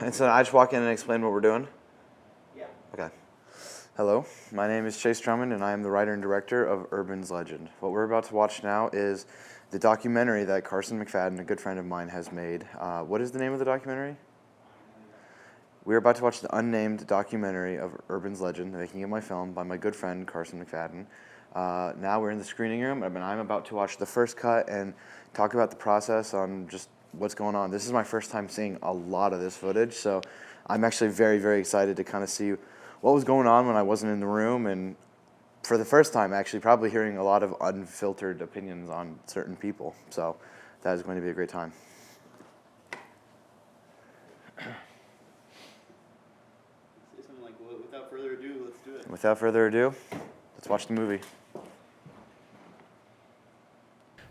And so I just walk in and explain what we're doing? Yeah. Okay. Hello, my name is Chase Drummond and I am the writer and director of Urban's Legend. What we're about to watch now is the documentary that Carson McFadden, a good friend of mine, has made. What is the name of the documentary? We're about to watch the unnamed documentary of Urban's Legend, the making of my film, by my good friend Carson McFadden. Now we're in the screening room and I'm about to watch the first cut and talk about the process on just what's going on. This is my first time seeing a lot of this footage, so I'm actually very, very excited to kind of see what was going on when I wasn't in the room, and for the first time actually probably hearing a lot of unfiltered opinions on certain people. So that is going to be a great time. Say something like, well, without further ado, let's do it. Without further ado, let's watch the movie.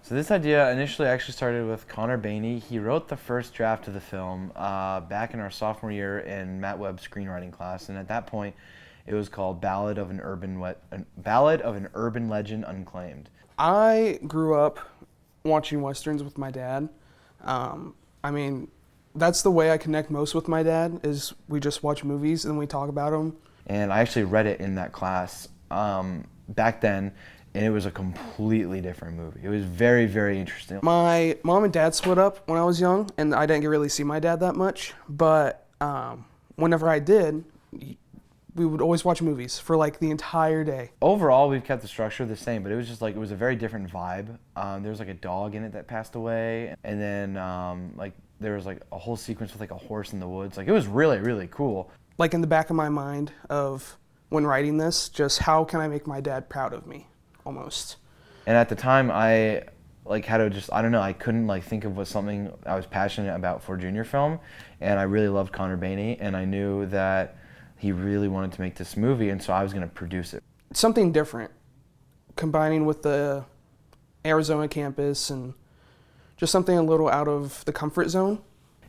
So this idea initially actually started with Connor Bainey. He wrote the first draft of the film back in our sophomore year in Matt Webb's screenwriting class, and at that point, it was called Ballad of an Urban Legend Unclaimed. I grew up watching Westerns with my dad. I mean, that's the way I connect most with my dad, is we just watch movies and we talk about them. And I actually read it in that class back then, and it was a completely different movie. It was very, very interesting. My mom and dad split up when I was young, and I didn't really see my dad that much, but whenever I did, we would always watch movies for like the entire day. Overall, we've kept the structure the same, but it was just like, it was a very different vibe. There was like a dog in it that passed away, and then like there was like a whole sequence with like a horse in the woods. Like, it was really, really cool. Like in the back of my mind of when writing this, just how can I make my dad proud of me, almost. And at the time, I like had to just, I don't know, I couldn't like think of what something I was passionate about for junior film, and I really loved Connor Bainey, and I knew that he really wanted to make this movie, and so I was going to produce it. Something different, combining with the Arizona campus and just something a little out of the comfort zone.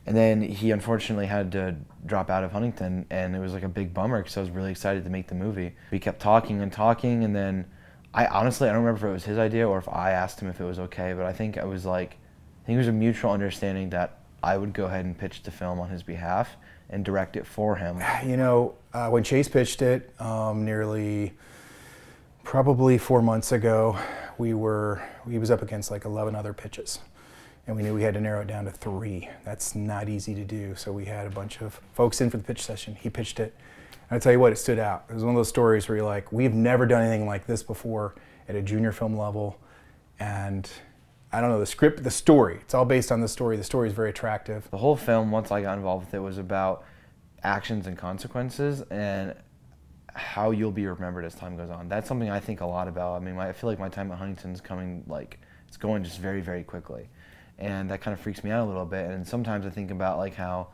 And then he unfortunately had to drop out of Huntington, and it was like a big bummer because I was really excited to make the movie. We kept talking and talking, and then I don't remember if it was his idea or if I asked him if it was okay, but I think it was a mutual understanding that I would go ahead and pitch the film on his behalf and direct it for him. You know, when Chase pitched it nearly probably 4 months ago, he was up against like 11 other pitches. And we knew we had to narrow it down to 3. That's not easy to do. So we had a bunch of folks in for the pitch session. He pitched it. And I tell you what, it stood out. It was one of those stories where you're like, we've never done anything like this before at a junior film level. And I don't know, the script, the story, it's all based on the story. The story is very attractive. The whole film, once I got involved with it, was about actions and consequences and how you'll be remembered as time goes on. That's something I think a lot about. I mean, I feel like my time at Huntington's it's going just very, very quickly. And that kind of freaks me out a little bit. And sometimes I think about like how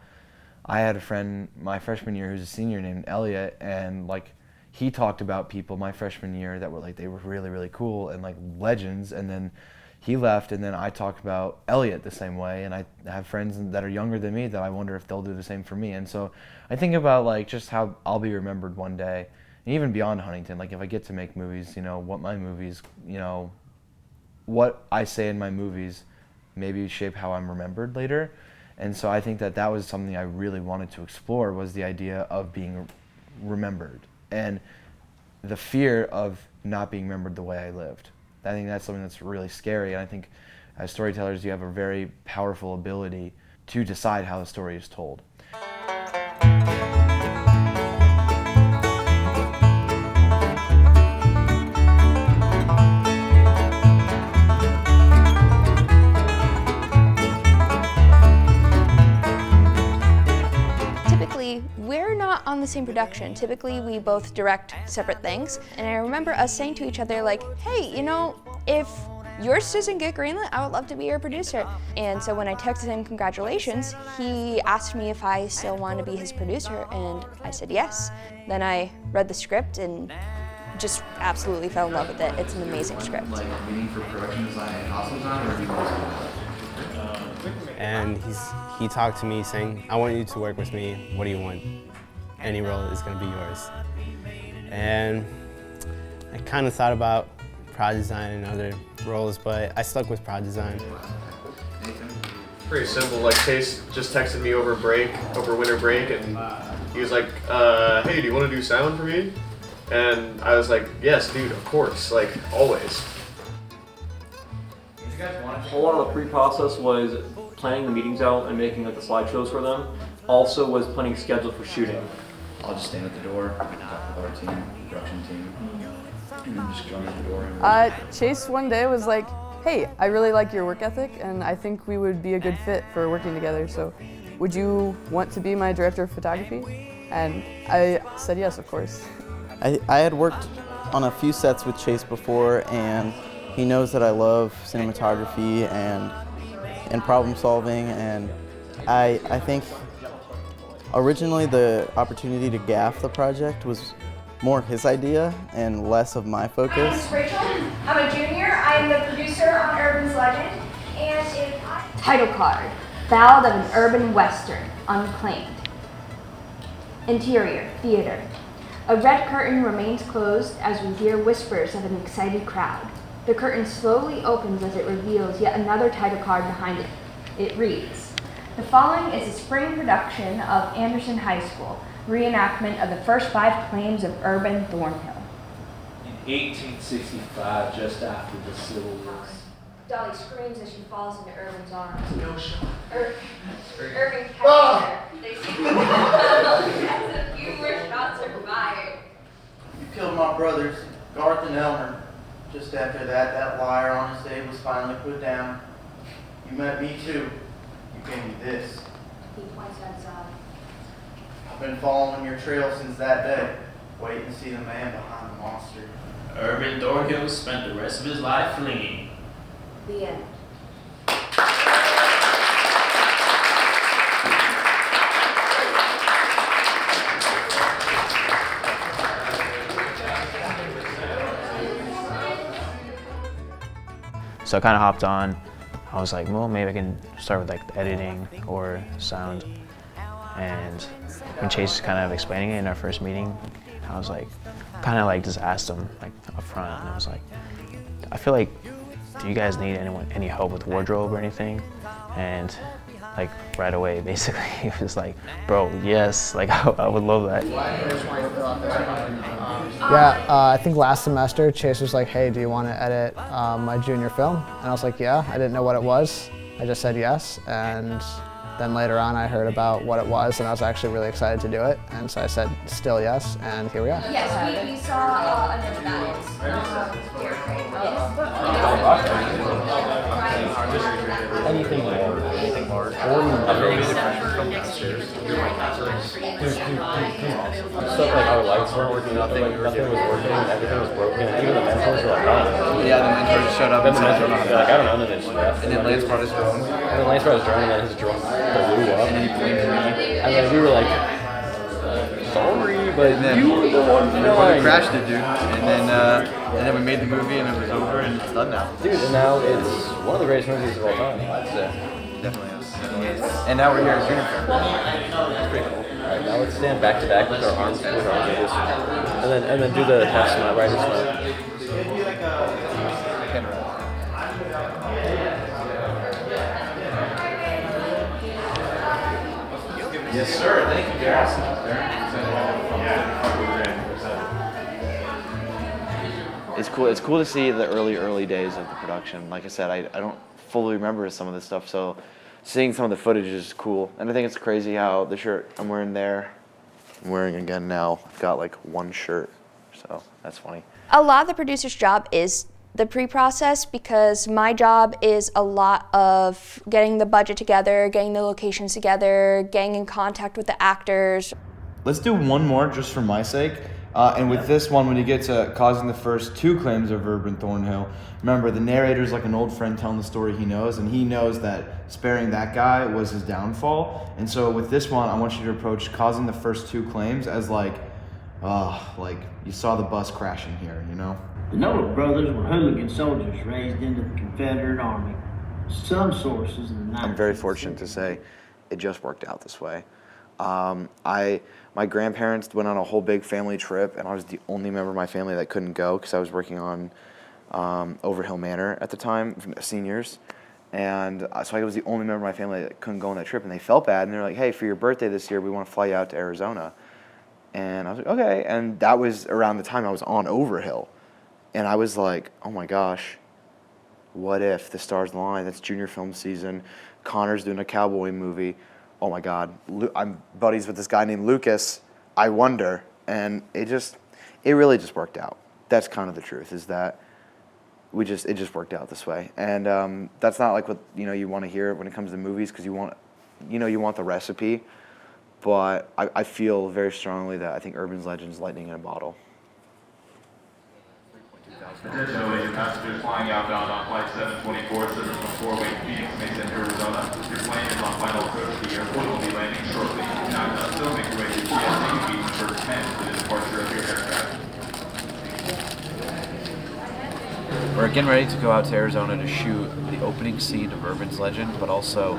I had a friend my freshman year who's a senior named Elliot, and like he talked about people my freshman year that were like, they were really, really cool and like legends, and then he left, and then I talk about Elliot the same way, and I have friends that are younger than me that I wonder if they'll do the same for me. And so I think about like just how I'll be remembered one day, and even beyond Huntington, like if I get to make movies, you know, what I say in my movies maybe shape how I'm remembered later. And so I think that was something I really wanted to explore, was the idea of being remembered and the fear of not being remembered the way I lived. I think that's something that's really scary, and I think as storytellers you have a very powerful ability to decide how the story is told. We're not on the same production. Typically, we both direct separate things. And I remember us saying to each other like, hey, you know, if yours doesn't get greenlit, I would love to be your producer. And so when I texted him congratulations, he asked me if I still wanted to be his producer, and I said yes. Then I read the script and just absolutely fell in love with it. It's an amazing script. Like meaning for production design and costume design, or do you mostly? And he talked to me saying, I want you to work with me. What do you want? Any role is going to be yours. And I kind of thought about prod design and other roles, but I stuck with prod design. Pretty simple. Like Chase just texted me over winter break, and he was like, "Hey, do you want to do sound for me?" And I was like, "Yes, dude, of course, like always." A lot of the pre-process was planning the meetings out and making like the slideshows for them. Also was planning schedule for shooting. I'll just stand at the door, talk with our team, production team, and then just come at the door. Chase one day was like, "Hey, I really like your work ethic, and I think we would be a good fit for working together. So, would you want to be my director of photography?" And I said yes, of course. I had worked on a few sets with Chase before, and he knows that I love cinematography and problem solving, and I think originally the opportunity to gaff the project was more his idea and less of my focus. My name is Rachel. I'm a junior. I am the producer on Urban's Legend, and title card: Ballad of an Urban Western, Unclaimed. Interior, theater. A red curtain remains closed as we hear whispers of an excited crowd. The curtain slowly opens as it reveals yet another title card behind it. It reads, "The following is a spring production of Anderson High School, reenactment of the first 5 claims of Urban Thornhill." In 1865, just after the Civil War. Dolly screams as she falls into Urban's arms. No shot. Urban catches her. They see as a few more shots are fired. "You killed my brothers, Garth and Elmer. Just after that, that liar on his day was finally put down. You met me too. You gave me this. He points at his eye. I've been following your trail since that day. Wait and see the man behind the monster." Urban Thornhill spent the rest of his life fleeing. The end. So I kind of hopped on. I was like, well, maybe I can start with like the editing or sound. And when Chase was kind of explaining it in our first meeting, I was like, kind of like just asked him like up front, and I was like, I feel like, do you guys need any help with wardrobe or anything? And like right away, basically, he was like, bro, yes, like I would love that. Yeah, I think last semester Chase was like, hey, do you want to edit my junior film? And I was like, yeah. I didn't know what it was. I just said yes, and then later on I heard about what it was, and I was actually really excited to do it, and so I said still yes, and here we are. Yes, we saw another balance. Anything more? Anything more? Stuff like our lights weren't working, nothing was working, everything was broken, even the mentors were like, oh. Yeah, the mentor just showed up and said, like, I don't know, and then they just left. And then Lance brought his drone. And then Lance brought his drone, and then his drone blew up. And then he blamed me. And then we were like, sorry, but you were the one flying. We crashed it, dude. And then we made the movie, and it was over, and it's done now. Dude, and now it's one of the greatest movies of all time, I'd say. Definitely is. And now we're here as Unicorn. It's pretty cool. Alright, now let's stand back to back with our arms like this. And then do the half smile, right smile. Yes, sir. Thank you, guys. It's cool. It's cool to see the early days of the production. Like I said, I don't fully remember some of this stuff, so seeing some of the footage is cool. And I think it's crazy how the shirt I'm wearing there, I'm wearing again now. I've got like one shirt, so that's funny. A lot of the producer's job is the pre-process, because my job is a lot of getting the budget together, getting the locations together, getting in contact with the actors. Let's do one more just for my sake. And with this one, when you get to causing the first 2 claims of Urban Thornhill, remember the narrator's like an old friend telling the story he knows, and he knows that sparing that guy was his downfall. And so with this one, I want you to approach causing the first 2 claims as like you saw the bus crashing here, you know? The Noble brothers were hooligan soldiers raised into the Confederate Army. Some sources in the 19th I'm very fortunate to say it just worked out this way. My grandparents went on a whole big family trip, and I was the only member of my family that couldn't go because I was working on Overhill Manor at the time, seniors. And so I was the only member of my family that couldn't go on that trip, and they felt bad, and they're like, hey, for your birthday this year, we want to fly you out to Arizona. And I was like, okay. And that was around the time I was on Overhill. And I was like, oh my gosh, what if the stars align? That's junior film season. Connor's doing a cowboy movie. Oh my God, I'm buddies with this guy named Lucas. I wonder. And it really just worked out. That's kind of the truth, is that it just worked out this way. And that's not like what, you want to hear when it comes to movies, because you want the recipe. But I feel very strongly that I think Urban's Legend is lightning in a bottle. Additionally, your passengers flying outbound on Flight 724 service from Fort Wayne, Phoenix, Mesa, Arizona. Your plane is on final approach to the airport and will be landing shortly. Now, still make your way to TSA gate for 10 for the departure of your aircraft. We're getting ready to go out to Arizona to shoot the opening scene of Urban's Legend, but also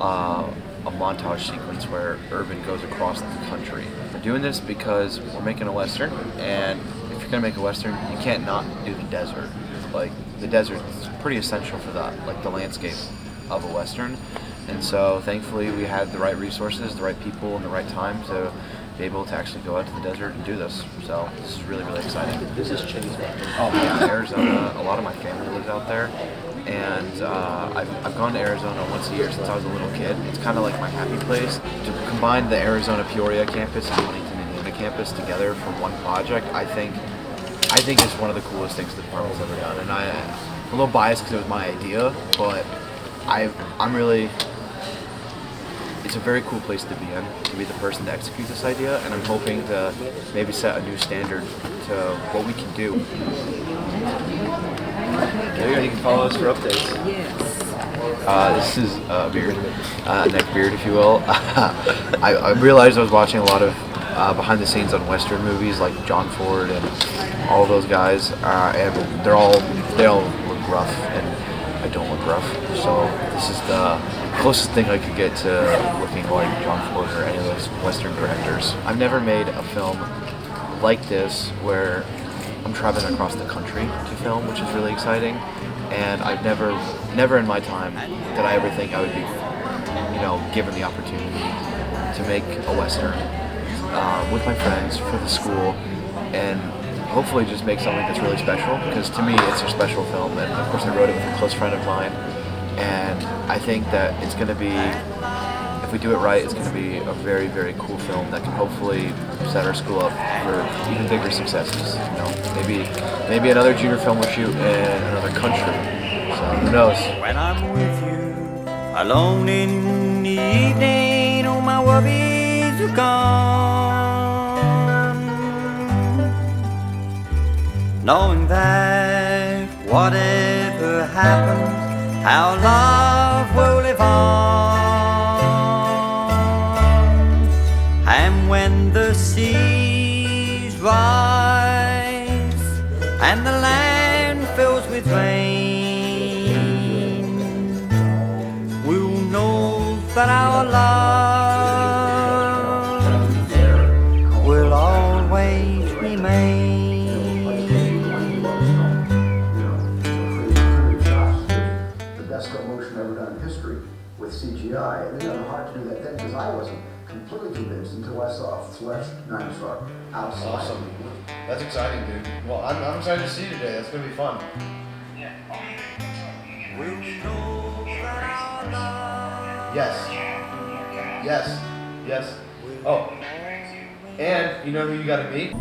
a montage sequence where Urban goes across the country. We're doing this because we're making a Western, and if you're gonna make a Western, you can't not do the desert. Like, the desert is pretty essential for that, like the landscape of a Western. And so thankfully we had the right resources, the right people, and the right time to be able to actually go out to the desert and do this. So this is really, really exciting. This is Chase. Oh yeah, Arizona. A lot of my family lives out there, and I've gone to Arizona once a year since I was a little kid. It's kind of like my happy place. To combine the Arizona Peoria campus and Huntington, Indiana campus together for one project, I think it's one of the coolest things the department's ever done. And I'm a little biased because it was my idea, but I'm really. It's a very cool place to be in, to be the person to execute this idea, and I'm hoping to maybe set a new standard to what we can do. There you go, you can follow us for updates. This is Beard, Neck Beard, if you will. I realized I was watching a lot of behind the scenes on Western movies like John Ford and all those guys, and they all look rough, and I don't look rough. So this is the closest thing I could get to looking like John Ford or any of those Western directors. I've never made a film like this where I'm traveling across the country to film, which is really exciting. And I've never in my time did I ever think I would be, given the opportunity to make a Western with my friends for the school, and hopefully just make something that's really special, because to me it's a special film. And of course I wrote it with a close friend of mine, and I think that it's going to be, if we do it right, it's going to be a very, very cool film that can hopefully set our school up for even bigger successes. Maybe another junior film will shoot in another country. So who knows? When I'm with you, alone in the evening, all my worries are gone. Knowing that whatever happens, our love will live on. And when the seas rise and the land fills with rain, we'll know that our love will always remain. With CGI, and it's kind of hard to do that then because I wasn't completely convinced until I saw Flesh 9-star outside. Awesome. That's exciting, dude. Well, I'm excited to see you today. That's gonna be fun. Yes. Oh, and you know who you gotta meet?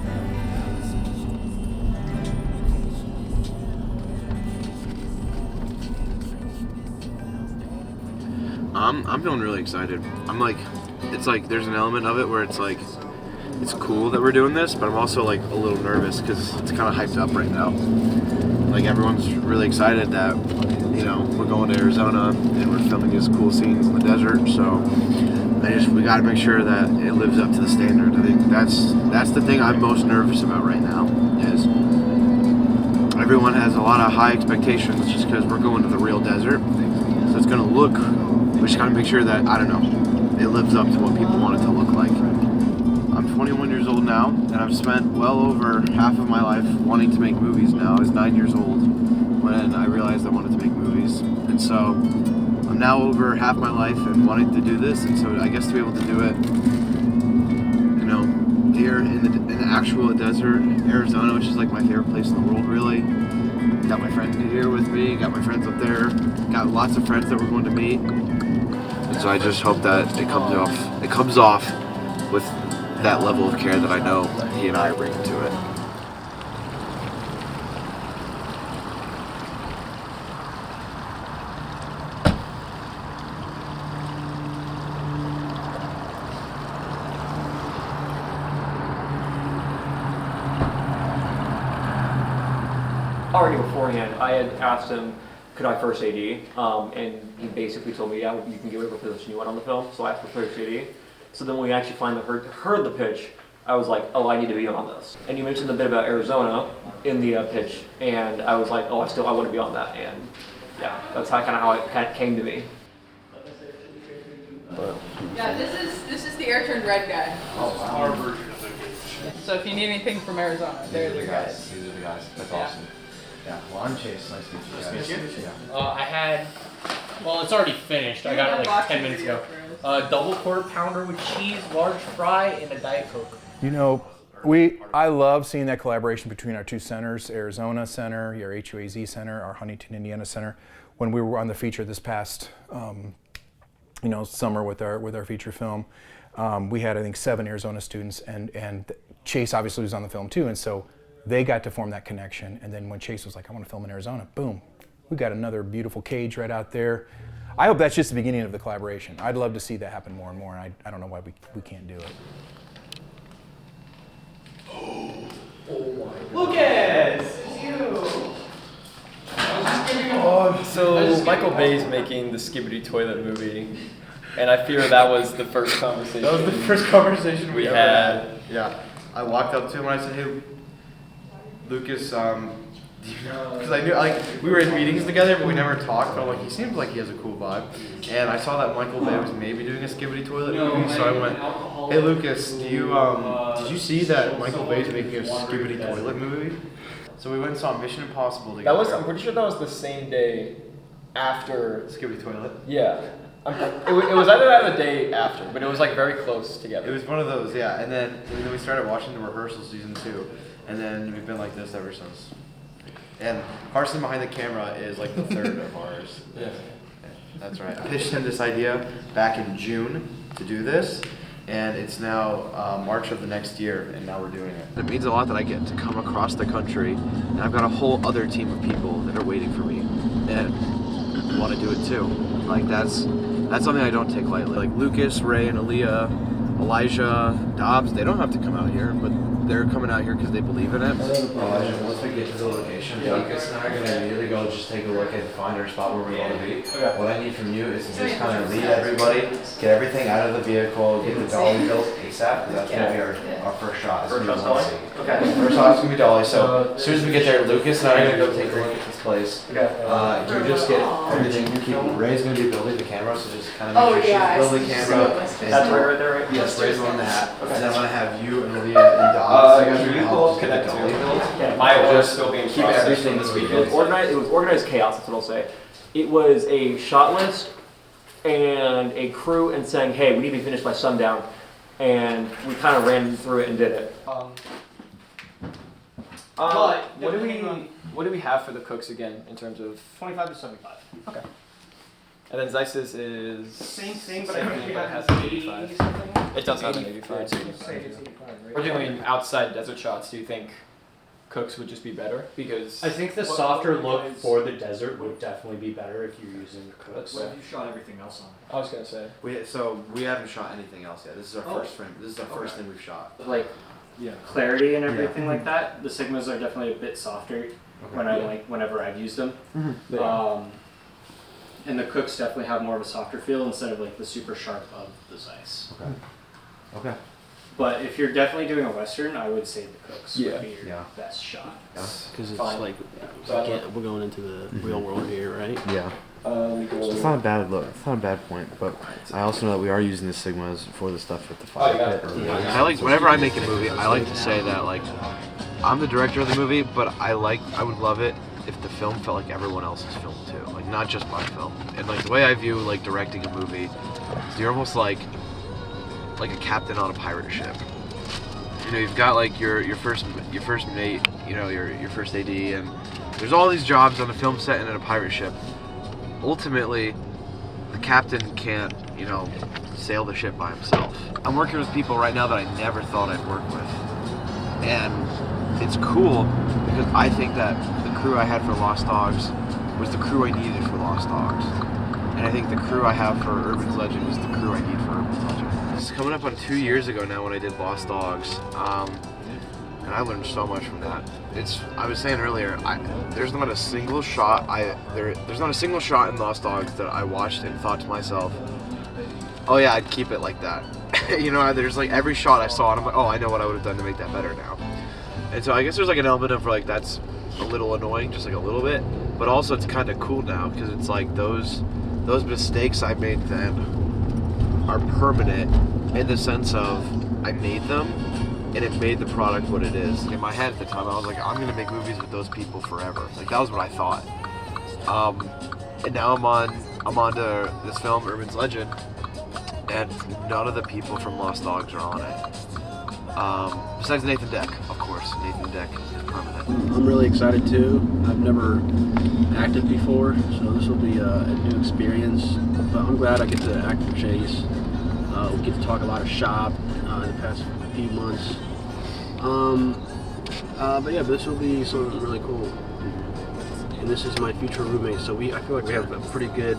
I'm feeling really excited. It's like there's an element of it where it's like, it's cool that we're doing this, but I'm also like a little nervous because it's kind of hyped up right now. Like everyone's really excited that, we're going to Arizona and we're filming these cool scenes in the desert. So we got to make sure that it lives up to the standard. I think that's the thing I'm most nervous about right now, is everyone has a lot of high expectations just because we're going to the real desert. So it's going to look, we just got to make sure that, it lives up to what people want it to look like. I'm 21 years old now, and I've spent well over half of my life wanting to make movies now. I was 9 years old when I realized I wanted to make movies. And so I'm now over half my life and wanting to do this, and so I guess to be able to do it, you know, here in the actual desert, Arizona, which is like my favorite place in the world, really. Got my friend here with me, got my friends up there, got lots of friends that we're going to meet. And so I just hope that it comes off with that level of care that I know he and I are bringing to it. Already beforehand, I had asked him, could I first AD? And he basically told me, yeah, you can get whatever position you want on the film. So I asked for first AD. So then when we actually finally heard the pitch, I was like, oh, I need to be on this. And you mentioned a bit about Arizona in the pitch, and I was like, oh, I want to be on that. And yeah, that's how it came to me. Yeah, this is the air turned red guy. Oh, wow. Our version of the pitch. So if you need anything from Arizona, they're the guys. These are the guys. That's Yeah. awesome. Yeah. Well, I'm Chase. Nice to meet you. Nice to meet you. Yeah. I had, well, it's already finished. I got it like 10 minutes ago. Double quarter pounder with cheese, large fry, and a Diet Coke. You know, I love seeing that collaboration between our two centers, Arizona Center, your HUAZ Center, our Huntington, Indiana Center. When we were on the feature this past, summer with our feature film, we had, I think, 7 Arizona students, and Chase obviously was on the film too, and so they got to form that connection. And then when Chase was like, I want to film in Arizona, boom, we got another beautiful cage right out there. I hope that's just the beginning of the collaboration. I'd love to see that happen more and more, and I don't know why we can't do it. Lucas! So Michael Bay's making the Skibidi Toilet movie, and I fear that was the first conversation. That was the first conversation we ever had. Yeah, I walked up to him and I said, "Hey, Lucas, because I knew we were in meetings together, but we never talked. But I'm like, he seems like he has a cool vibe." And I saw that Michael Bay was maybe doing a Skibidi Toilet movie, so I went, "Hey, Lucas, did you see that Michael Bay's making a Skibidi Toilet movie?" So we went and saw Mission Impossible together. I'm pretty sure that was the same day after Skibidi Toilet. Yeah. It was either that or the day after, but it was like very close together. It was one of those, yeah. And then we started watching the rehearsal season 2, and then we've been like this ever since. And Carson behind the camera is like the third of ours. Yeah. That's right. I pitched him this idea back in June to do this, and it's now March of the next year, and now we're doing it. It means a lot that I get to come across the country, and I've got a whole other team of people that are waiting for me, and want to do it too. Like that's something I don't take lightly. Like Lucas, Ray, and Aaliyah, Elijah, Dobbs, they don't have to come out here, but they're coming out here because they believe in it. Once we get to the location, Lucas and I are going to immediately go just take a look and find our spot where we want to be. Okay. What I need from you is to just kind of lead everybody, get everything out of the vehicle, get the dolly built ASAP, because that's going to be our first shot. First shot's dolly? Okay. First shot's going to be dolly, so as soon as we get there, Lucas and I are going to go take a look at this place. Okay. You just get everything, Ray's going to be building the camera, so just kind of make sure she's building the camera. That's right there, right? Yes, Ray's on that. And then I'm going to have you and Aaliyah and Dobbs. Can you both connect to? Yeah, my order Just still being keep processed. everything this weekend. It was organized chaos, that's what I'll say. It was a shot list and a crew and saying, hey, we need to be finished by sundown. And we kind of ran through it and did it. What do we have for the cooks again in terms of 25 to 75. Okay. And then Zeiss's is Same thing, but I think we it have has an an 85. 85. It does have an 85. We're doing outside desert shots. Do you think cooks would just be better? Because I think the softer look for the desert would definitely be better if you're using the cooks. What have you shot everything else on? I was gonna say We haven't shot anything else yet. This is our first frame. This is our first thing we've shot. Like clarity and everything like that. The Sigmas are definitely a bit softer whenever I've used them. And the cooks definitely have more of a softer feel instead of like the super sharp of the Zeiss. Okay. But if you're definitely doing a Western, I would say the cooks would be your best shot. Because it's Fine. like we're going into the real world here, right? Yeah. It's not a bad look. It's not a bad point, but I also know that we are using the Sigmas for the stuff with the fire pit. I like whenever I make a movie, I like to say that like I'm the director of the movie, but I would love it if the film felt like everyone else's film too, like not just my film. And like the way I view like directing a movie, is you're almost like a captain on a pirate ship. You know, you've got like your first mate, you know, your first AD, and there's all these jobs on a film set and in a pirate ship. Ultimately, the captain can't, you know, sail the ship by himself. I'm working with people right now that I never thought I'd work with. And it's cool because I think that the crew I had for Lost Dogs was the crew I needed for Lost Dogs. And I think the crew I have for Urban's Legend is the crew I need for Urban's Legend. It's coming up on 2 years ago now when I did Lost Dogs. And I learned so much from that. I was saying earlier, there's not a single shot there's not a single shot in Lost Dogs that I watched and thought to myself, oh yeah, I'd keep it like that. You know, there's like every shot I saw and I'm like, oh, I know what I would have done to make that better now. And so I guess there's like an element of like that's a little annoying, just like a little bit, but also it's kind of cool now because it's like those mistakes I made then are permanent in the sense of I made them and it made the product what it is. In my head at the time, I was like, I'm gonna make movies with those people forever. Like that was what I thought. And now I'm on to this film, Urban's Legend, and none of the people from Lost Dogs are on it. Besides Nathan Deck, of course. Nathan Deck is permanent. I'm really excited too. I've never acted before, so this will be a new experience. But I'm glad I get to act for Chase. We get to talk a lot of shop in the past few months. But this will be something really cool. And this is my future roommate, so I feel like we have a pretty good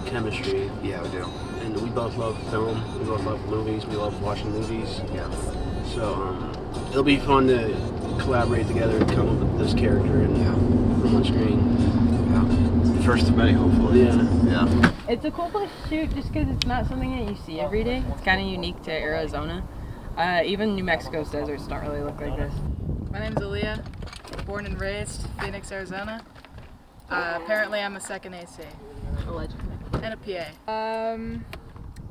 chemistry. Yeah, we do. And we both love film. We both love movies. We love watching movies. Yeah. So it'll be fun to collaborate together and come up with this character and on screen. Yeah. The first of many, hopefully. Yeah. It's a cool place to shoot just because it's not something that you see every day. It's kind of unique to Arizona. Even New Mexico's deserts don't really look like this. My name's Aaliyah, born and raised Phoenix, Arizona. Apparently I'm a second AC. Allegedly. And a PA.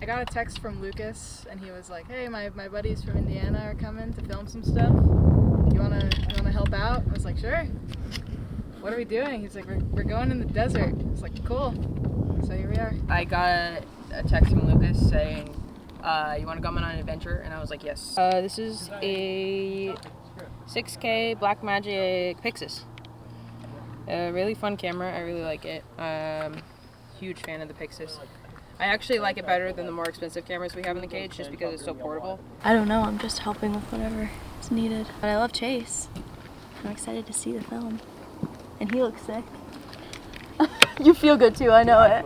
I got a text from Lucas and he was like, hey, my buddies from Indiana are coming to film some stuff. You wanna help out? I was like, sure. What are we doing? He's like, we're going in the desert. I was like, cool. So here we are. I got a text from Lucas saying, you want to come on an adventure? And I was like, yes. This is a 6K Blackmagic Pixis. A really fun camera. I really like it. Huge fan of the Pixis. I actually like it better than the more expensive cameras we have in the cage just because it's so portable. I don't know. I'm just helping with whatever is needed. But I love Chase. I'm excited to see the film. And he looks sick. You feel good too, I know it.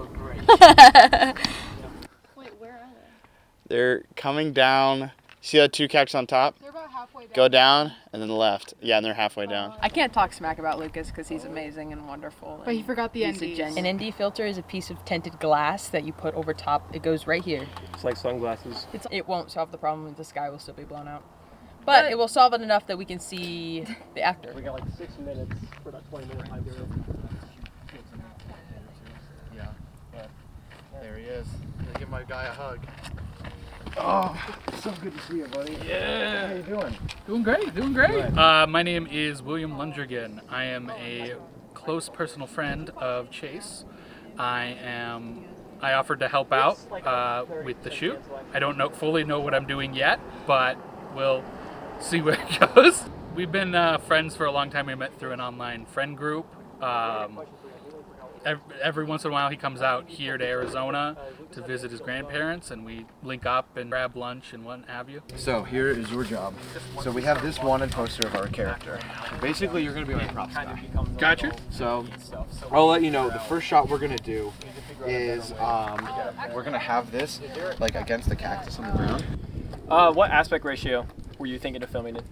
Wait, where are they? They're coming down. See that two cactus on top? They're about halfway down. Go down and then left. Yeah, and they're halfway down. I can't talk smack about Lucas because he's amazing and wonderful. But he forgot the NDs. An ND filter is a piece of tinted glass that you put over top. It goes right here. It's like sunglasses. It won't solve the problem. The sky will still be blown out. But it will solve it enough that we can see the actor. We got like 6 minutes for that 20-minute time period. Yeah. There he is. Give my guy a hug. Oh, so good to see you, buddy. Yeah. How you doing? Doing great, doing great. Good. My name is William Lundrigan. I am a close personal friend of Chase. I offered to help out with the shoot. I don't fully know what I'm doing yet, but we'll see where it goes. We've been friends for a long time. We met through an online friend group. Every once in a while he comes out here to Arizona to visit his grandparents and we link up and grab lunch and what have you. So here is your job. So we have this wanted poster of our character. Basically you're going to be my props guy. Gotcha. So I'll let you know, the first shot we're going to do is we're going to have this like against the cactus on the ground. What aspect ratio were you thinking of filming in?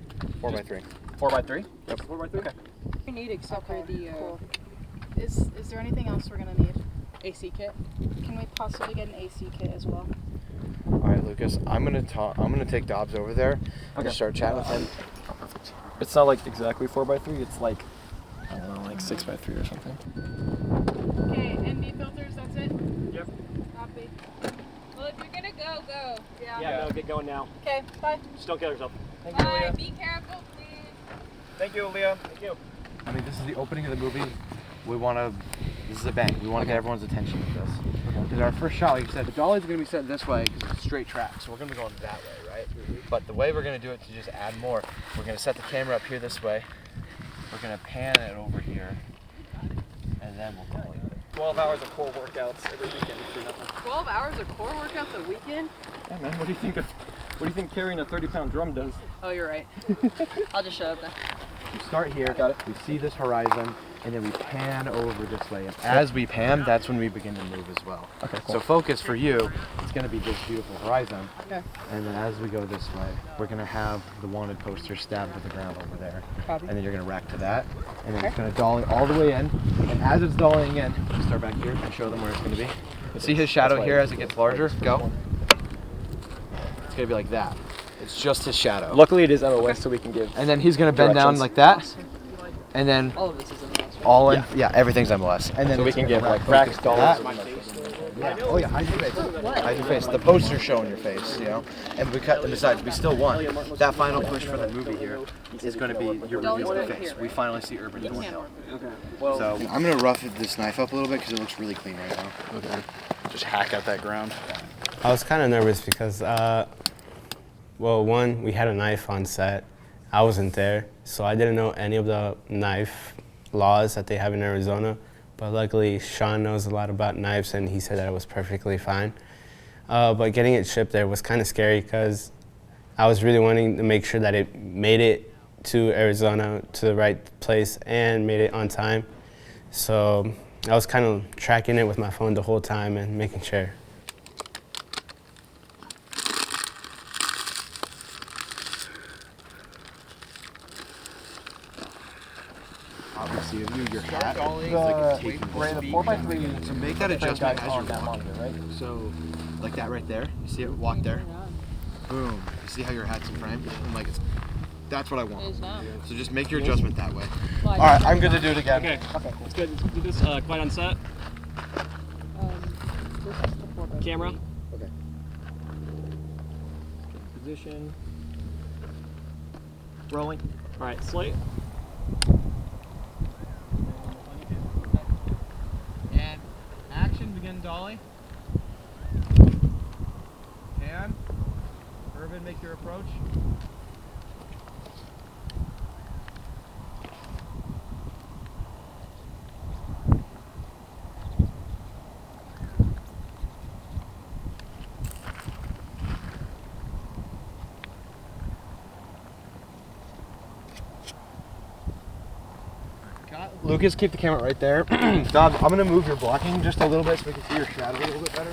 4x3. 4x3? Yep. 4x3? Okay. We need except for the... Is there anything else we're gonna need? AC kit? Can we possibly get an AC kit as well? All right, Lucas. I'm gonna take Dobbs over there and start chatting with him. It's not like exactly 4x3. It's like, I don't know, like 6x3 or something. Okay, ND filters. That's it. Yep. Copy. Well, if you're gonna go. Yeah, no, get going now. Okay, bye. Just don't kill yourself. Bye. Be careful, please. Thank you, Aaliyah. Thank you. I mean, this is the opening of the movie. This is a bang. We want to get everyone's attention with this. Because our first shot, like you said, the dolly's going to be set this way because it's a straight track. So we're going to be going that way, right? But the way we're going to do it to just add more, we're going to set the camera up here this way. We're going to pan it over here. And then we'll dolly. 12 hours of core workouts every weekend for nothing. 12 hours of core workouts a weekend? Yeah, man. What do you think carrying a 30-pound drum does? Oh, you're right. I'll just shut up then. We start here, we see this horizon, and then we pan over this way. And as we pan, that's when we begin to move as well. Okay, cool. So focus for you, it's going to be this beautiful horizon. Okay. And then as we go this way, we're going to have the wanted poster stabbed to the ground over there. Copy. And then you're going to rack to that. And then it's going to dolly all the way in. And as it's dollying in, we start back here and show them where it's going to be. See his shadow here as it gets larger? Go. It's going to be like that. It's just his shadow. Luckily, it is MOS, so we can give. And then he's going to bend down like that. And then all of this is MLS, right? all in, yeah, everything's MLS. And then so we can give like cracks, dollars. Yeah. Oh yeah, hide your face. Hide your face. The poster's showing your face, you know. And besides, we still won. That final push for the movie here is going to be your revealing face. We finally see Urban in one hill. Okay. Well, so I'm going to rough this knife up a little bit because it looks really clean right now. Okay. Just hack out that ground. I was kind of nervous because, well, one, we had a knife on set. I wasn't there, so I didn't know any of the knife laws that they have in Arizona. But luckily, Sean knows a lot about knives, and he said that it was perfectly fine. But getting it shipped there was kind of scary because I was really wanting to make sure that it made it to Arizona, to the right place, and made it on time. So I was kind of tracking it with my phone the whole time and making sure. Obviously, of you, your hat. The 4x3. So make that adjustment as you're that walking. monitor, right? So, like that right there. You see it? Walk there. Boom. You see how your hat's in frame? And like, that's what I want. So just make your adjustment that way. All right, I'm good to do it again. Okay. Okay. Let's do this quite on set. Camera. Okay. Position. Rolling. All right, slate. And action, begin dolly. Pan. Urban, make your approach. Lucas, keep the camera right there. Dobbs, I'm gonna move your blocking just a little bit so we can see your shadow a little bit better.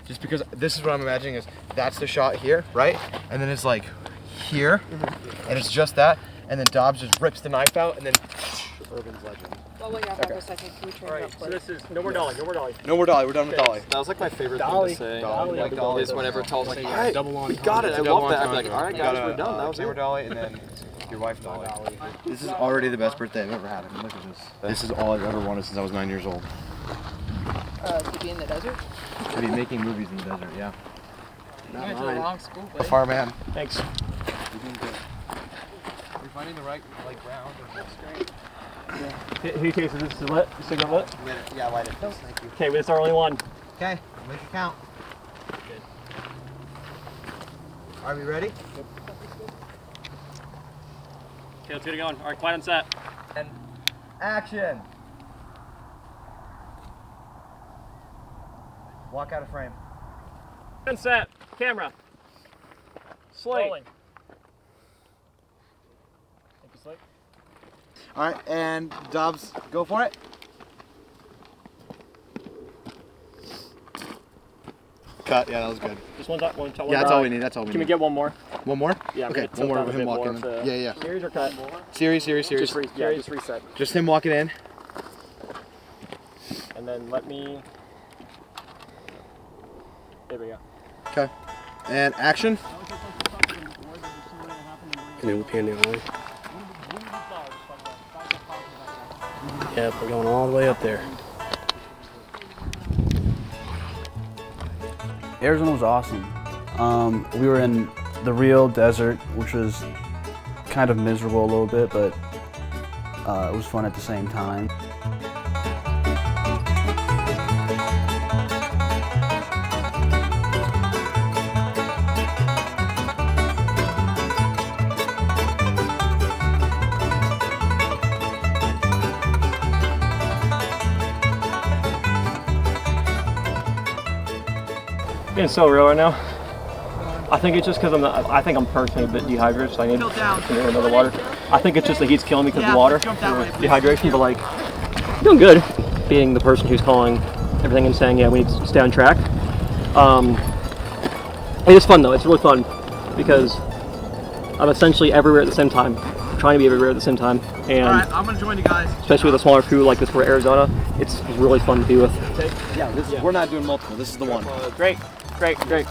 Just because this is what I'm imagining is that's the shot here, right? And then it's like here, and it's just that, and then Dobbs just rips the knife out, and then Urban's Legend. Well, wait, for a second. Can we turn it up? So this is no more dolly. No more dolly. No more dolly. We're done with dolly. That was like my favorite Dolly. thing to say. Dolly. Like dolly is whenever it tells me, all right, double on. we got it. I love that. I'd be like, all right, guys, we're done. That was camera it. dolly, and then your wife dolly. This is already the best birthday I've ever had. I mean, look at this. This is all I've ever wanted since I was 9 years old. To be in the desert? To be making movies in the desert, yeah. You went to the wrong school, The buddy. far man. Thanks. You're doing good. You're finding the right ground. That's great. Yeah. Who cases this is lit? The cigarette lit? Yeah, light it. Thank you. Okay, it's our only one. Okay, make it count. Good. Are we ready? Okay, let's get it going. All right, quiet on set. And action. Walk out of frame. On set. Camera. Slate. Rolling. Thank you, Slate. All right, and Dobbs, go for it. Cut. Yeah, that was good. Just one shot. Yeah, that's all we need. That's all we need. Can we get one more? One more? Yeah. Okay. One more with him walking in. Yeah. Series or cut? Series. Just just reset. Just him walking in. And then let me. There we go. Okay. And action. And then we'll pan the alley. Yep, we're going all the way up there. Arizona was awesome. We were in the real desert, which was kind of miserable a little bit, but It was fun at the same time. Getting so real right now. I think it's just because I think I'm personally a bit dehydrated, so I need to drink another water. I think it's just the heat's killing me because of the water, dehydration, but like, I'm doing good. Being the person who's calling everything and saying, yeah, we need to stay on track. It is fun though, it's really fun because I'm essentially everywhere at the same time, trying to be everywhere at the same time. And all right, I'm gonna join you guys. Especially with a smaller crew like this for Arizona, it's really fun to be with. Yeah, we're not doing multiple. This is the one. Great, great, great.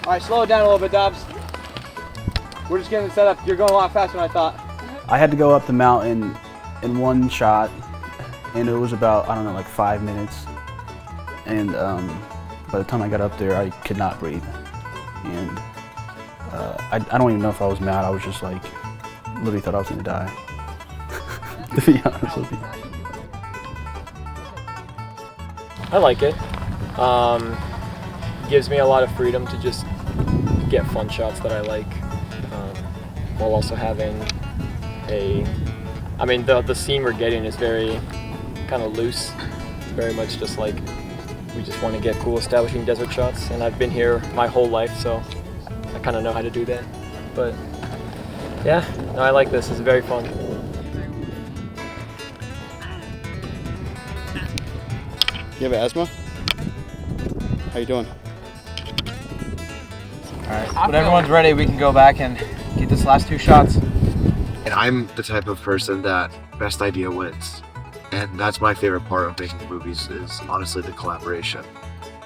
All right, slow it down a little bit, Dobbs. We're just getting it set up. You're going a lot faster than I thought. I had to go up the mountain in one shot, and it was about, I don't know, like 5 minutes. And by the time I got up there, I could not breathe. And I don't even know if I was mad. I was just like, literally thought I was gonna die. To be honest with you. I like it. Gives me a lot of freedom to just get fun shots that I like, while also having I mean, the scene we're getting is very kind of loose. It's very much just like, we just want to get cool establishing desert shots, and I've been here my whole life, so I kind of know how to do that. But yeah, no, I like this. It's very fun. You have asthma? How you doing? Alright, when everyone's ready, we can go back and get this last 2 shots. And I'm the type of person that best idea wins. And that's my favorite part of making movies is honestly the collaboration.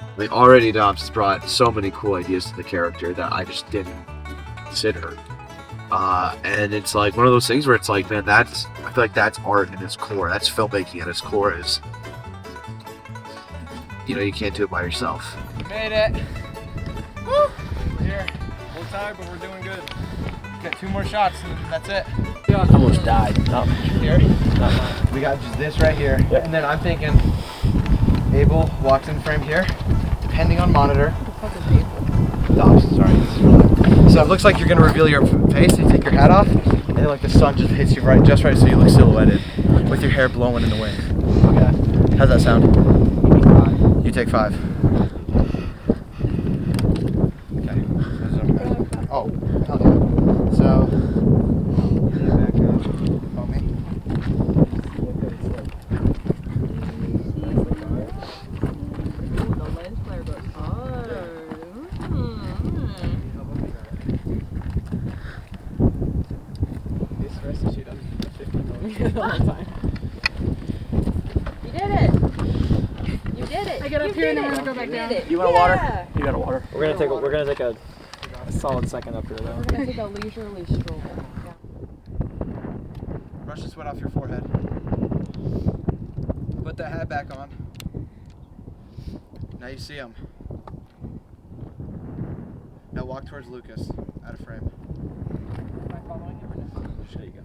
I mean, already Dobbs has brought so many cool ideas to the character that I just didn't consider. And it's like one of those things where it's like, man, I feel like that's art in its core. That's filmmaking at its core is, you know, you can't do it by yourself. We made it. Woo! We're here. A little tired, but we're doing good. Got 2 more shots and that's it. I almost died. Here. We got just this right here. Yep. And then I'm thinking Abel walks in frame here, depending on monitor. What the fuck is Abel? Dobbs, sorry. So it looks like you're gonna reveal your face and you take your hat off, and then like the sun just hits you just right so you look silhouetted with your hair blowing in the wind. Okay. How's that sound? You take 5. Okay. Oh, hell yeah. So, back up. Follow me. The lens flare goes hard. This rest of shoot up 15 minutes. You did it! You did it! I get up here and then we're gonna go back down. You want a water? Yeah. You got a water. We're gonna take a solid second up here though. We're gonna take a leisurely stroll. Brush the sweat off your forehead. Put that hat back on. Now you see him. Now walk towards Lucas, out of frame. Am I following him or no? There you go.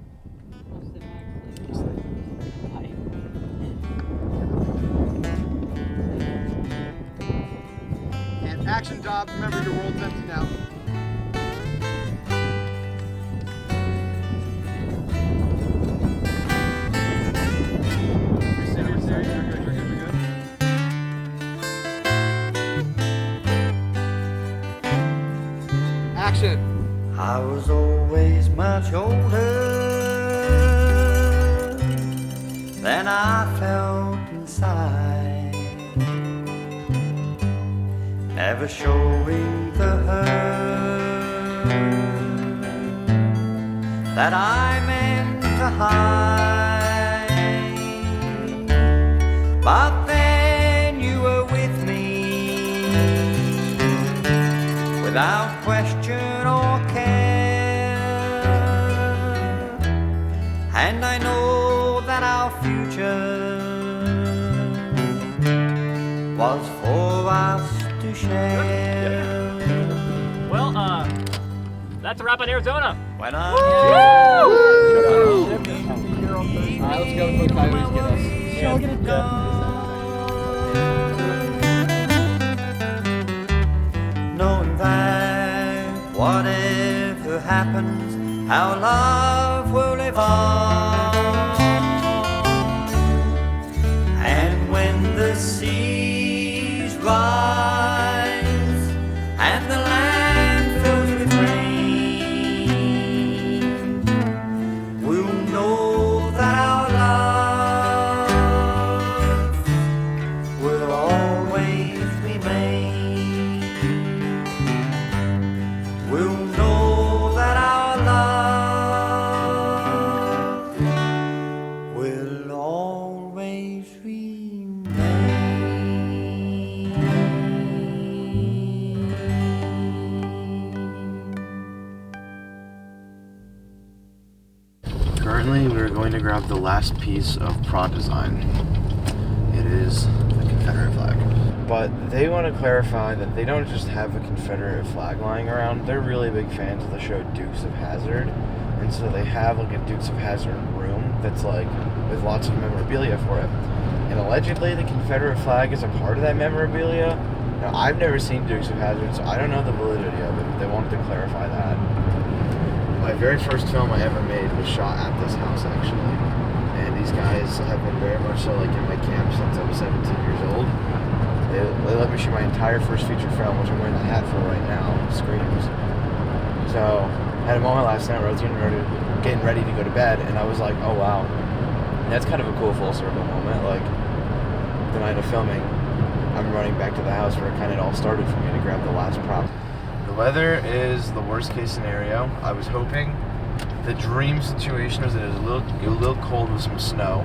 And action, Dobbs. Remember, your world's empty now. Action. I was always much older than I felt inside, never showing the hurt that I meant to hide. But then you were with me without question or care, and I know that our future was for us to share. Well, that's a wrap on Arizona. Why not? Alright, let's go before the Coyotes get us. She'll get it done. Knowing that whatever happens, our love will live on. And when the seas rise and the land fills with rain, we'll know that our love will always remain. We'll know that our love will always Currently, we're going to grab the last piece of prod design. It is the Confederate flag. But they want to clarify that they don't just have a Confederate flag lying around. They're really big fans of the show Dukes of Hazzard. And so they have like a Dukes of Hazzard room that's like with lots of memorabilia for it. And allegedly the Confederate flag is a part of that memorabilia. Now, I've never seen Dukes of Hazzard, so I don't know the validity of it, but they wanted to clarify that. My very first film I ever made was shot at this house, actually. And these guys have been very much so like in my camp since I was 17 years old. They let me shoot my entire first feature film, which I'm wearing the hat for right now, Screams. So, I had a moment last night where I was getting ready to go to bed, and I was like, oh wow. And that's kind of a cool full circle moment. Like, the night of filming, I'm running back to the house where it kind of all started for me to grab the last prop. The weather is the worst case scenario. I was hoping the dream situation was that it was a little cold with some snow.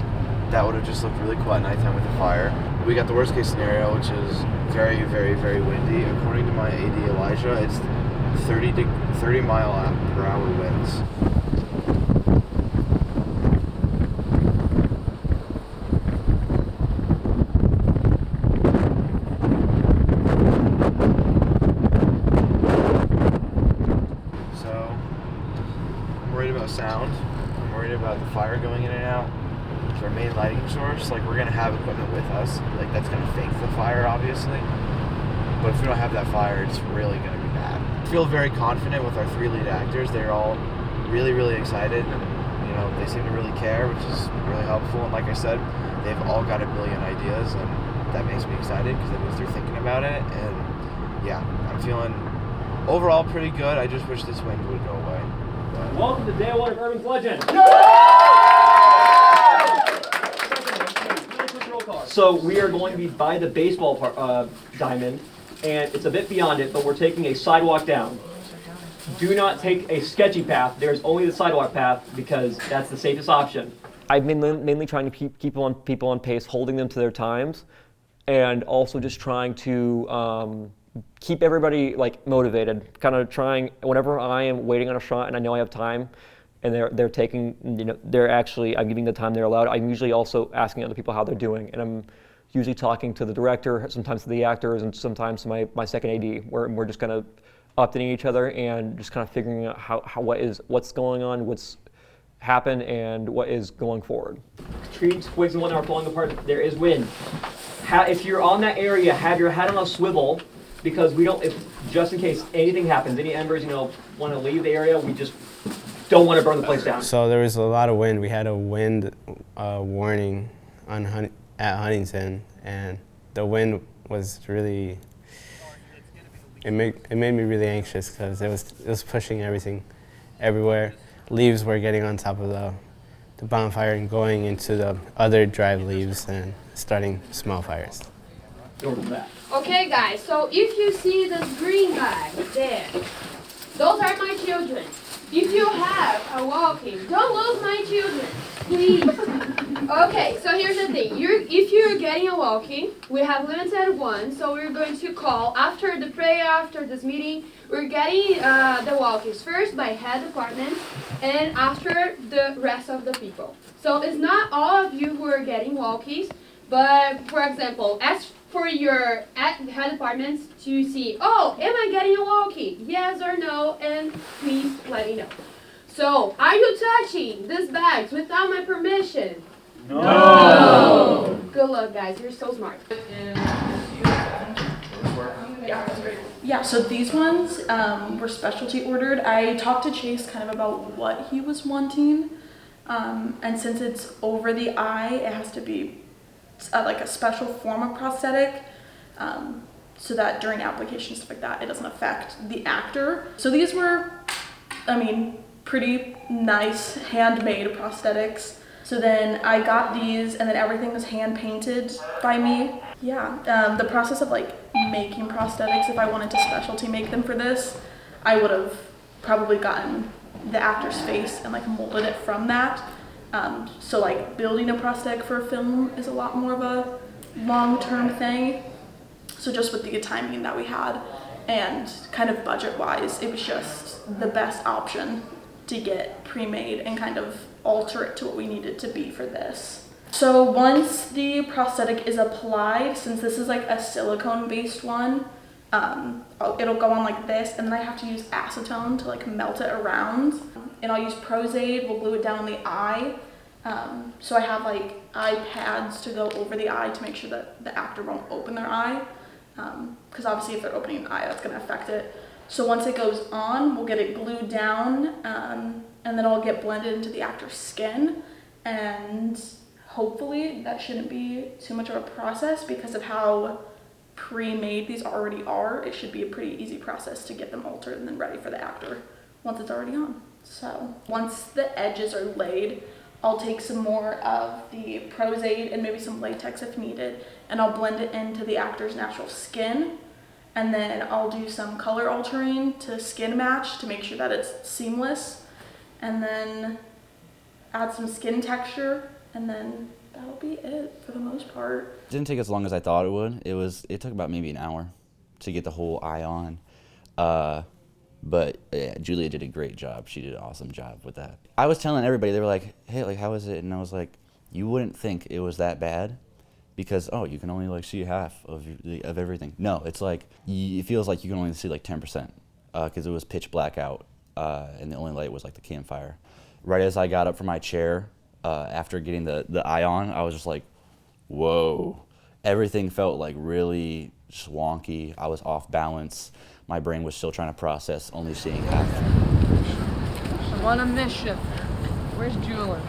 That would have just looked really cool at nighttime with the fire. We got the worst case scenario, which is very, very, very windy. According to my AD Elijah, it's 30 mile per hour winds. Sound. I'm worried about the fire going in and out. It's our main lighting source. Like, we're gonna have equipment with us. Like, that's gonna fake the fire, obviously. But if we don't have that fire, it's really gonna be bad. I feel very confident with our 3 lead actors. They're all really, really excited, and you know, they seem to really care, which is really helpful. And like I said, they've all got a billion ideas, and that makes me excited because that means they're thinking about it. And yeah, I'm feeling overall pretty good. I just wish this wind would go away. Welcome to day 1 of Urban's Legend. So we are going to be by the baseball diamond, and it's a bit beyond it, but we're taking a sidewalk down. Do not take a sketchy path. There's only the sidewalk path because that's the safest option. I've been mainly trying to keep people on pace, holding them to their times, and also just trying to keep everybody like motivated. Kind of trying whenever I am waiting on a shot and I know I have time, and they're taking, you know, I'm giving the time they're allowed. I'm usually also asking other people how they're doing, and I'm usually talking to the director, sometimes to the actors, and sometimes to my second AD, where we're just kind of updating each other and just kind of figuring out what's going on, what's happened, and what is going forward. Trees, twigs, and whatnot are falling apart. There is wind. If you're on that area, have your head on a swivel, because we don't, just in case anything happens, any embers, want to leave the area, we just don't want to burn the place down. So there was a lot of wind. We had a wind warning at Huntington, and the wind was really, it made me really anxious because it was pushing everything everywhere. Leaves were getting on top of the bonfire and going into the other dried leaves and starting small fires. Okay guys, so if you see this green bag there, those are my children. If you have a walkie, don't lose my children, please. Okay, so here's the thing. If you're getting a walkie, we have limited one, so we're going to call after the prayer, after this meeting. We're getting the walkies first by head department, and after the rest of the people. So it's not all of you who are getting walkies, but for example, for your head departments to see, oh, am I getting a walkie? Yes or no, and please let me know. So, are you touching these bags without my permission? No. Good luck, guys. You're so smart. Yeah, so these ones were specialty ordered. I talked to Chase kind of about what he was wanting. And since it's over the eye, it has to be like a special form of prosthetic, so that during application, stuff like that, it doesn't affect the actor. So these were, I mean, pretty nice handmade prosthetics. So then I got these, and then everything was hand painted by me. Yeah, the process of like making prosthetics, if I wanted to specialty make them for this, I would have probably gotten the actor's face and like molded it from that. So like building a prosthetic for a film is a lot more of a long-term thing. So just with the timing that we had and kind of budget-wise, it was just the best option to get pre-made and kind of alter it to what we needed to be for this. So once the prosthetic is applied, since this is like a silicone-based one, it'll go on like this, and then I have to use acetone to like melt it around. And I'll use Prozaid, we'll glue it down on the eye. So I have like eye pads to go over the eye to make sure that the actor won't open their eye. Because obviously if they're opening an eye, that's gonna affect it. So once it goes on, we'll get it glued down, and then it'll get blended into the actor's skin. And hopefully that shouldn't be too much of a process because of how pre-made these already are. It should be a pretty easy process to get them altered and then ready for the actor once it's already on. So once the edges are laid, I'll take some more of the Prozaid and maybe some latex if needed, and I'll blend it into the actor's natural skin. And then I'll do some color altering to skin match to make sure that it's seamless. And then add some skin texture, and then that'll be it for the most part. It didn't take as long as I thought it would. It took about maybe an hour to get the whole eye on. But yeah, Julia did a great job. She did an awesome job with that. I was telling everybody, they were like, hey, like, how is it? And I was like, you wouldn't think it was that bad because, oh, you can only like see half of everything. No, it's like, it feels like you can only see like 10% because it was pitch black out and the only light was like the campfire. Right as I got up from my chair, after getting the eye on, I was just like, whoa. Everything felt like really swanky. I was off balance. My brain was still trying to process only seeing half. I'm on a mission. Where's Julian?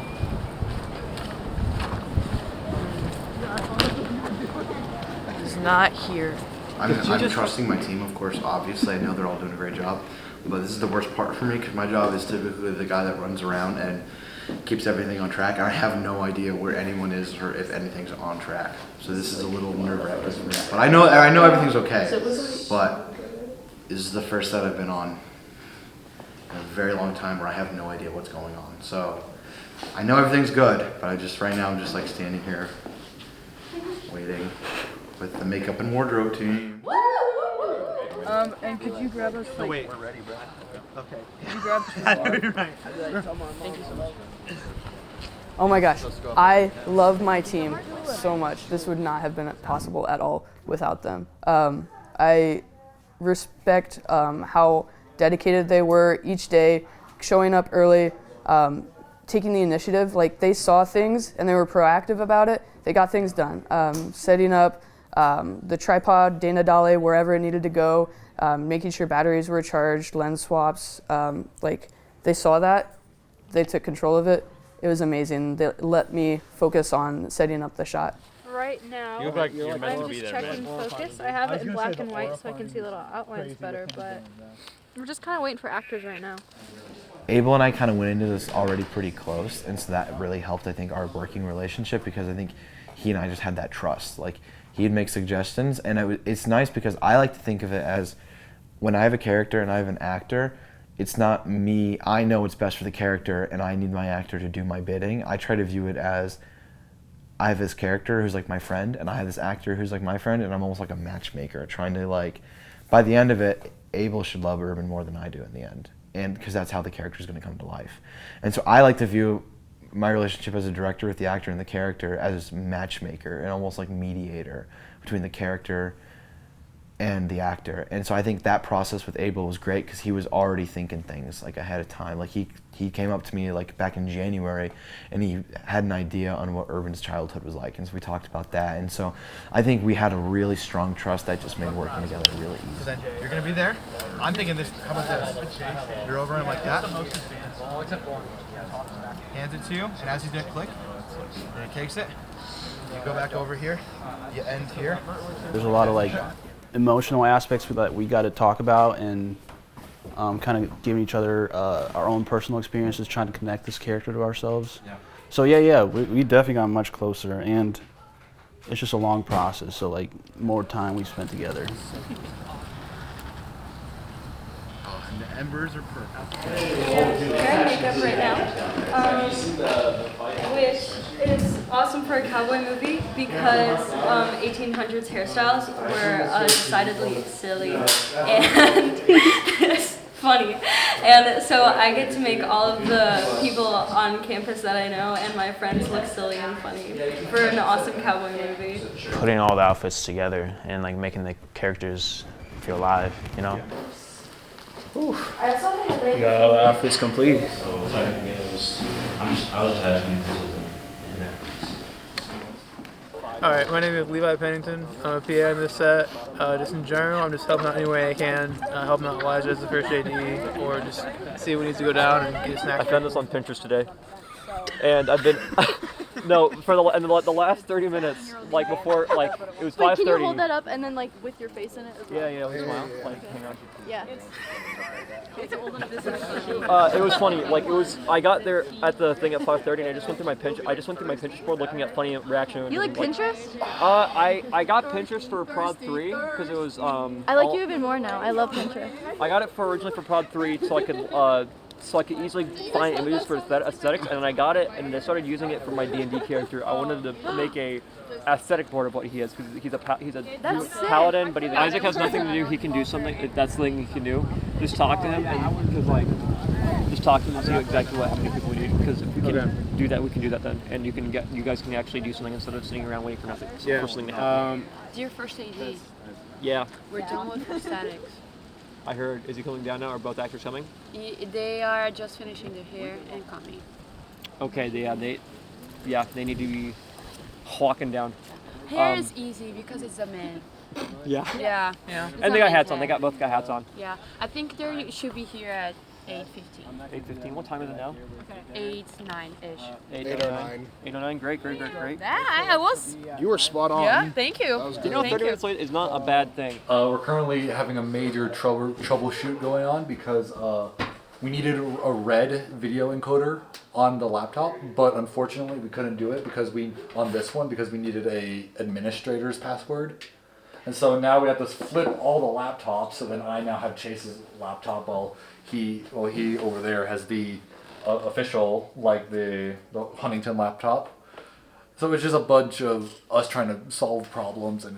He's not here. I'm trusting my team, of course. Obviously, I know they're all doing a great job. But this is the worst part for me because my job is typically the guy that runs around and keeps everything on track. I have no idea where anyone is or if anything's on track. So this is a little nerve-wracking for me. But I know everything's okay. But this is the first that I've been on in a very long time where I have no idea what's going on. So I know everything's good, but right now I'm just like standing here waiting with the makeup and wardrobe team. And could you grab us like... Oh wait, we're ready, bro. Okay. Could you grab us I know you're right. Thank you so much. Oh my gosh, I love my team so much. This would not have been possible at all without them. I respect how dedicated they were each day, showing up early, taking the initiative. Like, they saw things and they were proactive about it. They got things done. Setting up the tripod, Dana Dale, wherever it needed to go, making sure batteries were charged, lens swaps. Like, they saw that. They took control of it. It was amazing. They let me focus on setting up the shot. Right now, You look like you're meant to I'm be just there, checking man. focus. I have it in black and white so I can see little outlines better, but we're just kind of waiting for actors right now. Abel and I kind of went into this already pretty close, and so that really helped, I think, our working relationship because I think he and I just had that trust. Like, he'd make suggestions, and it's nice because I like to think of it as when I have a character and I have an actor, it's not me, I know what's best for the character and I need my actor to do my bidding. I try to view it as I have this character who's like my friend and I have this actor who's like my friend, and I'm almost like a matchmaker trying to, like, by the end of it, Abel should love Urban more than I do in the end, and because that's how the character is going to come to life. And so I like to view my relationship as a director with the actor and the character as matchmaker and almost like mediator between the character and the actor. And so I think that process with Abel was great because he was already thinking things like ahead of time. Like he came up to me like back in January and he had an idea on what Urban's childhood was like, and so we talked about that. And so I think we had a really strong trust that just made working together really easy. So then you're gonna be there. I'm thinking this, how about this? You're over him like that. Hands it to you, and as you did click, and it takes it, you go back over here, you end here. There's a lot of like emotional aspects that we got to talk about, and kind of giving each other our own personal experiences, trying to connect this character to ourselves. Yeah. So yeah, we definitely got much closer, and it's just a long process. So like more time we spent together. And the embers are perfect. Hair and makeup right now, which is awesome for a cowboy movie because 1800s hairstyles were decidedly silly and it's funny. And so I get to make all of the people on campus that I know and my friends look silly and funny for an awesome cowboy movie. Putting all the outfits together and like making the characters feel alive, you know? I saw that You got all the outfits complete. Alright, my name is Levi Pennington. I'm a PA on this set. Just in general, I'm just helping out any way I can. Helping out Elijah as the first AD, or just see what needs to go down and get a snack. I found this on Pinterest today, and I've been no for the last 30 minutes, like before, like it was 5:30. Wait, can you hold that up and then like with your face in it as well? Yeah, with a smile. Like, hang on. Yeah. It was funny. Like it was. I got there at the thing at 5:30, and I just went through my Pinterest board looking at funny reaction. You like Pinterest? I got Pinterest for Prod 3 because it was. I like you even more now. I love Pinterest. I got it originally for Prod 3 so I could easily find images for aesthetics, and then I got it, and I started using it for my D&D character. I wanted to make a aesthetic board of what he is, because he's a paladin, but Isaac has nothing to do. He can do something. If that's the thing he can do. Just talk to him, and just talk to him and see exactly how many people we need. Because if we can do that, we can do that then, and you guys can actually do something instead of sitting around waiting for nothing. For something to happen. Dear First AD. Yeah. We're done with prosthetics. I heard. Is he coming down now? Are both actors coming? They are just finishing their hair and coming. Okay. They need to be walking down. Hair is easy because it's a man. Yeah. Yeah. And they got hats on. They both got hats on. Yeah. I think they should be here at 8:15. 8:15. What time is it now? 8:09-ish. 8:09. 8:09. Great. Yeah, I was. You were spot on. Yeah, thank you. You know, 30 minutes late is not a bad thing. We're currently having a major troubleshoot going on because we needed a red video encoder on the laptop, but unfortunately we couldn't do it because we needed a administrator's password. And so now we have to flip all the laptops, so then I now have Chase's laptop while he over there has the official, like the Huntington laptop. So it's just a bunch of us trying to solve problems, and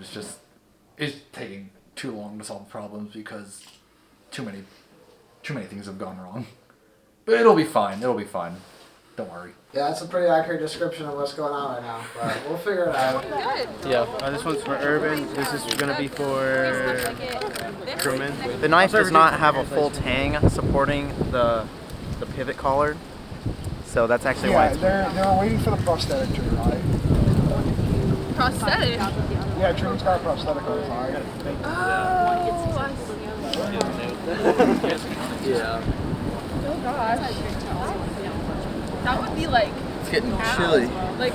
it's taking too long to solve problems because too many things have gone wrong. But it'll be fine. Don't worry. Yeah, that's a pretty accurate description of what's going on right now, but we'll figure it out. Yeah, this one's for Urban. This is going to be for Truman. The knife does not have a full tang supporting the pivot collar, so that's actually why it's... they're waiting for the prosthetic to arrive. Prosthetic? Yeah, Truman's got a prosthetic on his eye. Yeah. Oh gosh. That would be like... It's getting chilly. Like,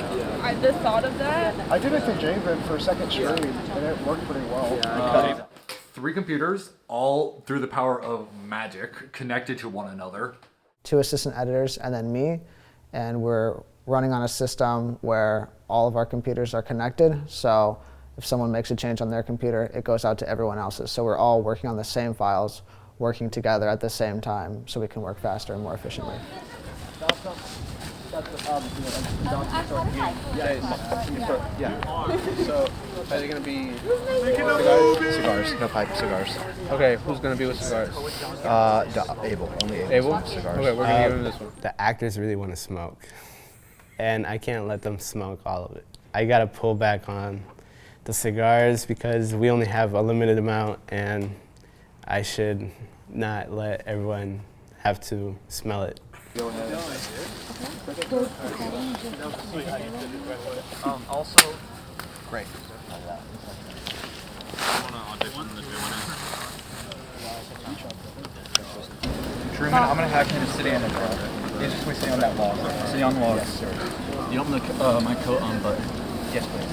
the thought of that... I did it to Javen for a second stream, and it worked pretty well. 3 computers, all through the power of magic, connected to one another. 2 assistant editors and then me, and we're running on a system where all of our computers are connected, so if someone makes a change on their computer, it goes out to everyone else's. So we're all working on the same files, working together at the same time, so we can work faster and more efficiently. So, are they going to be Cigars, no pipe, cigars. Okay, who's going to be with cigars? Abel, only Abel. Abel? Cigars. Okay, we're going to give him this one. The actors really want to smoke. and I can't let them smoke all of it. I gotta pull back on the cigars because we only have a limited amount, and I should not let everyone have to smell it. Also, great. Truman, I'm gonna have him sit in there. He's just gonna sit on that log. Sit on the log. Yes, sir. You open my coat unbutton. Yes, please.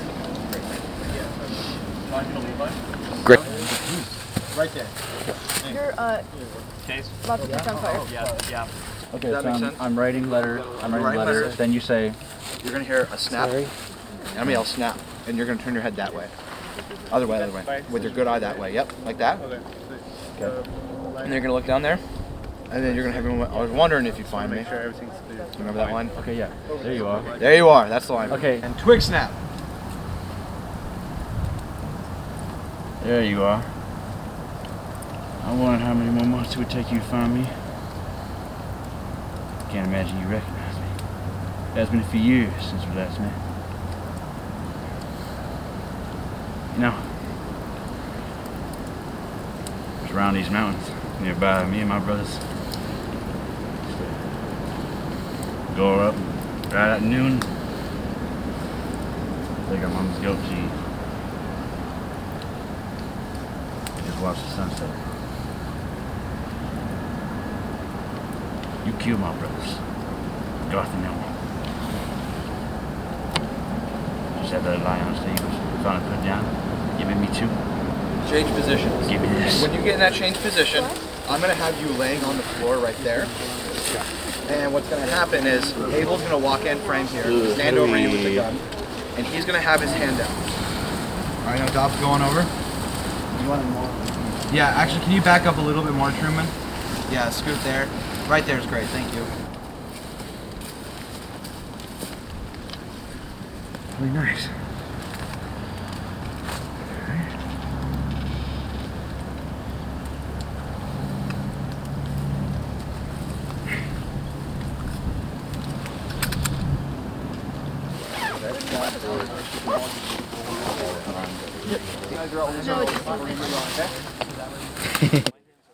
Great. Right there. You're about to catch on fire. Yeah. Okay, Does that so make sense? I'm writing letter. I'm writing letter. Then you say, you're gonna hear a snap. Sorry. I'm gonna yell snap, and you're gonna turn your head that way. Other way, with your good eye that way. Yep, like that. Okay. And then you're gonna look down there, and then you're gonna have everyone. I was wondering if you'd find me. Remember that line? Okay, yeah. There you are. There you are. That's the line. Okay. And twig snap. There you are. I wondered how many more months it would take you to find me. Can't imagine you recognize me. It has been a few years since we last met. You know, it was around these mountains nearby. Me and my brothers go up right at noon. Take our mom's goat cheese. Just watch the sunset. You killed my brothers. Garth and Elmo. Just had that lie on stage. Finally put it down. Give it me too. Change position. Give me this. When you get in that change position, I'm gonna have you laying on the floor right there. And what's gonna happen is Abel's gonna walk in frame here, stand over you with the gun, and he's gonna have his hand out. All right, now Dob's going over. You want more? Yeah, actually, can you back up a little bit more, Truman? Yeah, scoot there. Right there is great, thank you. Really nice.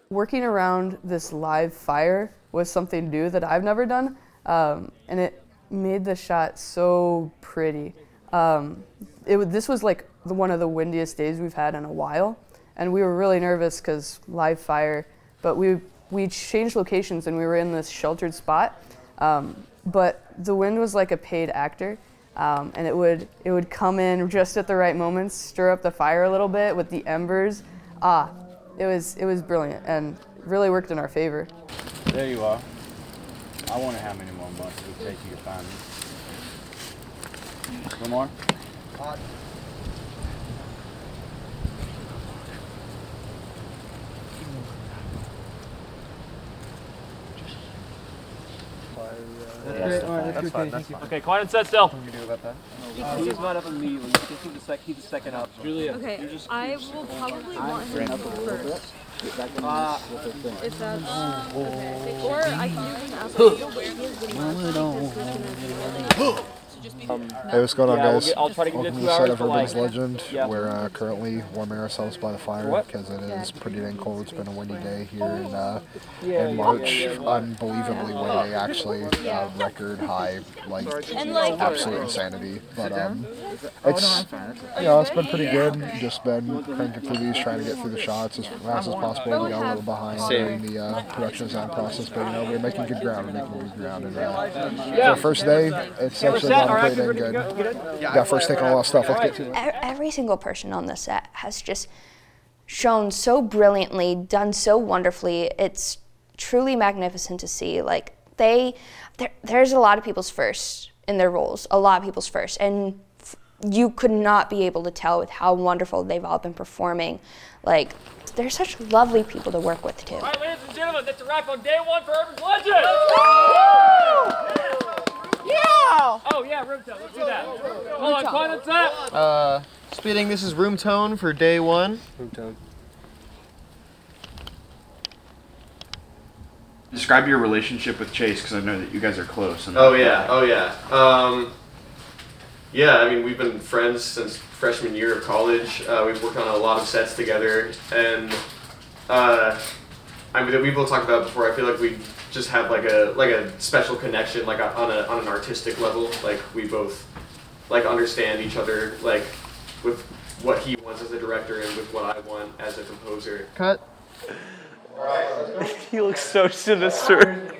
Working around this live fire was something new that I've never done, and it made the shot so pretty. This was like one of the windiest days we've had in a while, and we were really nervous because live fire, but we changed locations and we were in this sheltered spot, but the wind was like a paid actor, and it would come in just at the right moments, stir up the fire a little bit with the embers. It was brilliant and really worked in our favor. There you are. I wonder how many more months it would take you to find me. One more? That's fine. Okay, quiet and set still. What can we do about that? He's not up immediately. He's the second up. Julia. Okay, I will probably want him first. If that's okay. Or I can even ask him where he's getting Hey, what's going on, guys? I'll try to give you Welcome 2 to the set hours of for Urban's like. Legend. Yeah. We're currently warming ourselves by the fire because it is pretty dang cold. It's been a windy day here in March. Unbelievably windy, actually. Record high, like absolute insanity. But it's it's been pretty good. Just been cranking through these, trying to get through the shots as fast as possible. We got a little behind in the production design process, but we're making good ground. And for our first day, it's actually gone pretty dang good. Got first take on a lot of stuff. Let's get to it. Every single person on the set has just shown so brilliantly, done so wonderfully. It's truly magnificent to see. Like there's a lot of people's first in their roles, a lot of people's first, and you could not be able to tell with how wonderful they've all been performing. Like they're such lovely people to work with too. All right, ladies and gentlemen, that's a wrap on day 1 for Urban's Legend. Yeah! Oh yeah, room tone. Let's do that. Hold on, quiet and set. Speeding, this is room tone for day 1. Room tone. Describe your relationship with Chase, because I know that you guys are close. And Oh yeah. Yeah, I mean, we've been friends since freshman year of college. We've worked on a lot of sets together, and I mean, we both talked about it before. I feel like we just have like a special connection, like on an artistic level. Like we both like understand each other, like with what he wants as a director and with what I want as a composer. Cut. He looks so sinister.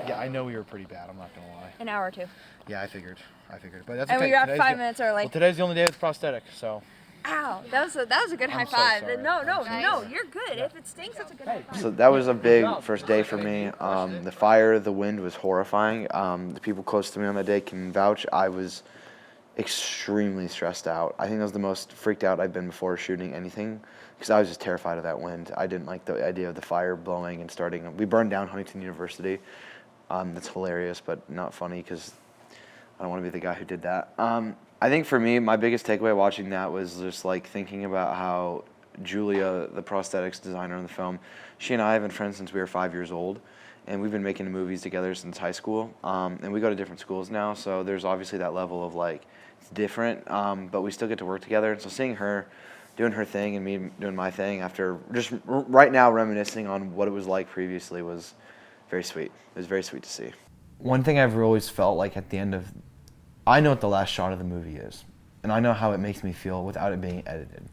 Yeah, I know we were pretty bad. I'm not gonna lie. An hour or two. Yeah, I figured. But that's And okay. we got Today's 5 the- minutes early. Well, today's the only day it's prosthetic, so. Ow, that was a good high I'm so five. sorry. No, you're good. If it stinks, it's a good high five. So that was a big first day for me. The fire, the wind was horrifying. The people close to me on that day can vouch. I was extremely stressed out. I think that was the most freaked out I've been before shooting anything, because I was just terrified of that wind. I didn't like the idea of the fire blowing and starting. We burned down Huntington University. That's hilarious, but not funny because I don't want to be the guy who did that. I think for me, my biggest takeaway watching that was just like thinking about how Julia, the prosthetics designer in the film, she and I have been friends since we were 5 years old, and we've been making movies together since high school. And we go to different schools now, so there's obviously that level of like, it's different, but we still get to work together. And so seeing her doing her thing and me doing my thing after just right now reminiscing on what it was like previously was very sweet. It was very sweet to see. One thing I've always felt like at the end of, I know what the last shot of the movie is, and I know how it makes me feel without it being edited.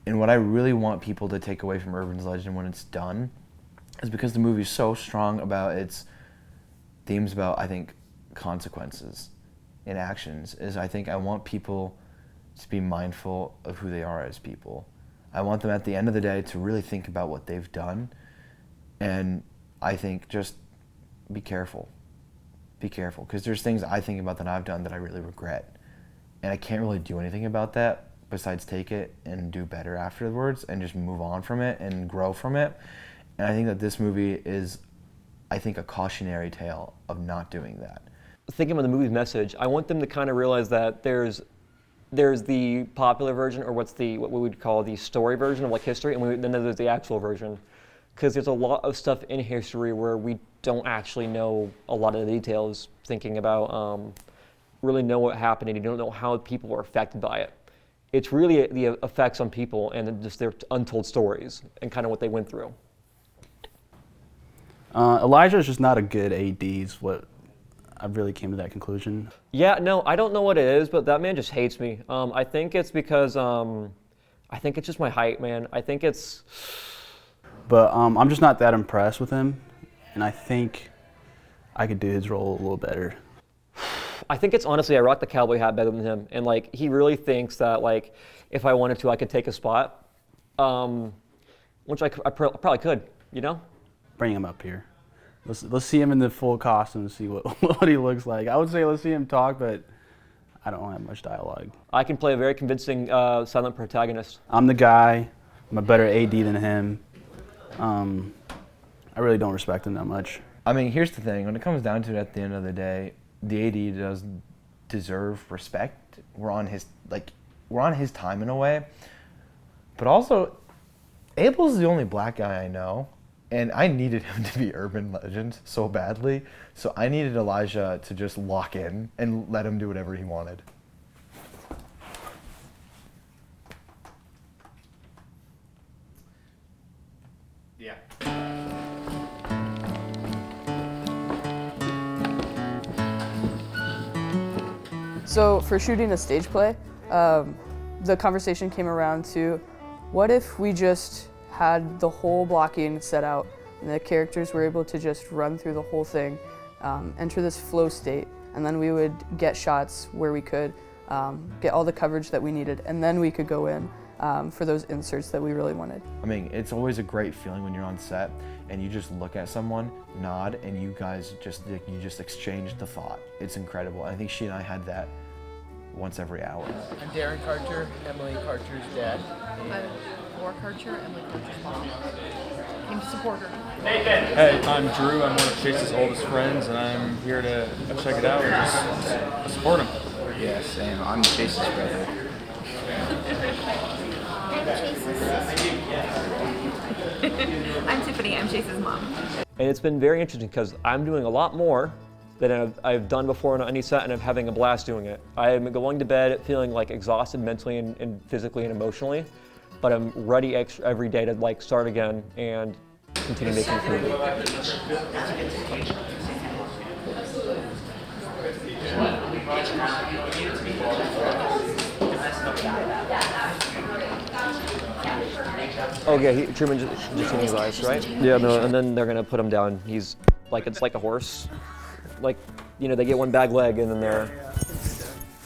And what I really want people to take away from Urban's Legend when it's done is because the movie is so strong about its themes about, I think, consequences and actions, is I think I want people to be mindful of who they are as people. I want them at the end of the day to really think about what they've done, and I think just be careful. Be careful, because there's things I think about that I've done that I really regret, and I can't really do anything about that besides take it and do better afterwards and just move on from it and grow from it. And I think that this movie is, I think, a cautionary tale of not doing that. Thinking about the movie's message, I want them to kind of realize that there's the popular version, or what we would call the story version of like history, and then there's the actual version. Because there's a lot of stuff in history where we don't actually know a lot of the details, thinking about really know what happened, and you don't know how people were affected by it. It's really the effects on people and just their untold stories and kind of what they went through. Elijah is just not a good AD is what I really came to that conclusion. Yeah, no, I don't know what it is, but that man just hates me. I think it's because, I think it's just my height, man. I think it's... But I'm just not that impressed with him, and I think I could do his role a little better. I think it's honestly, I rock the cowboy hat better than him, and like he really thinks that like if I wanted to, I could take a spot, which I probably could, you know. Bring him up here. Let's see him in the full costume and see what he looks like. I would say let's see him talk, but I don't have much dialogue. I can play a very convincing silent protagonist. I'm the guy. I'm a better AD than him. I really don't respect him that much. I mean, here's the thing. When it comes down to it, at the end of the day, the AD does deserve respect. We're on his time in a way. But also, Abel's the only black guy I know, and I needed him to be Urban Legend so badly. So I needed Elijah to just lock in and let him do whatever he wanted. Yeah. So for shooting a stage play, the conversation came around to, what if we just had the whole blocking set out and the characters were able to just run through the whole thing, enter this flow state, and then we would get shots where we could get all the coverage that we needed, and then we could go in for those inserts that we really wanted. I mean, it's always a great feeling when you're on set and you just look at someone, nod, and you guys just exchange the thought. It's incredible. I think she and I had that once every hour. I'm Darren Karcher, Emily Karcher's dad. I'm Laura Karcher, Emily Karcher's mom. Came to support her. Hey, I'm Drew. I'm one of Chase's oldest friends, and I'm here to check it out and just support him. Yeah, same. I'm Chase's brother. I'm Chase's sister. I'm Tiffany, I'm Chase's mom. And it's been very interesting because I'm doing a lot more than I've done before on any set, and I'm having a blast doing it. I'm going to bed feeling like exhausted mentally and physically and emotionally, but I'm ready every day to like start again and continue making this movie. Okay, Truman just in his eyes, right? Yeah, no, and then they're gonna put him down. He's like, it's like a horse. Like, you know, they get one bag leg and then they're,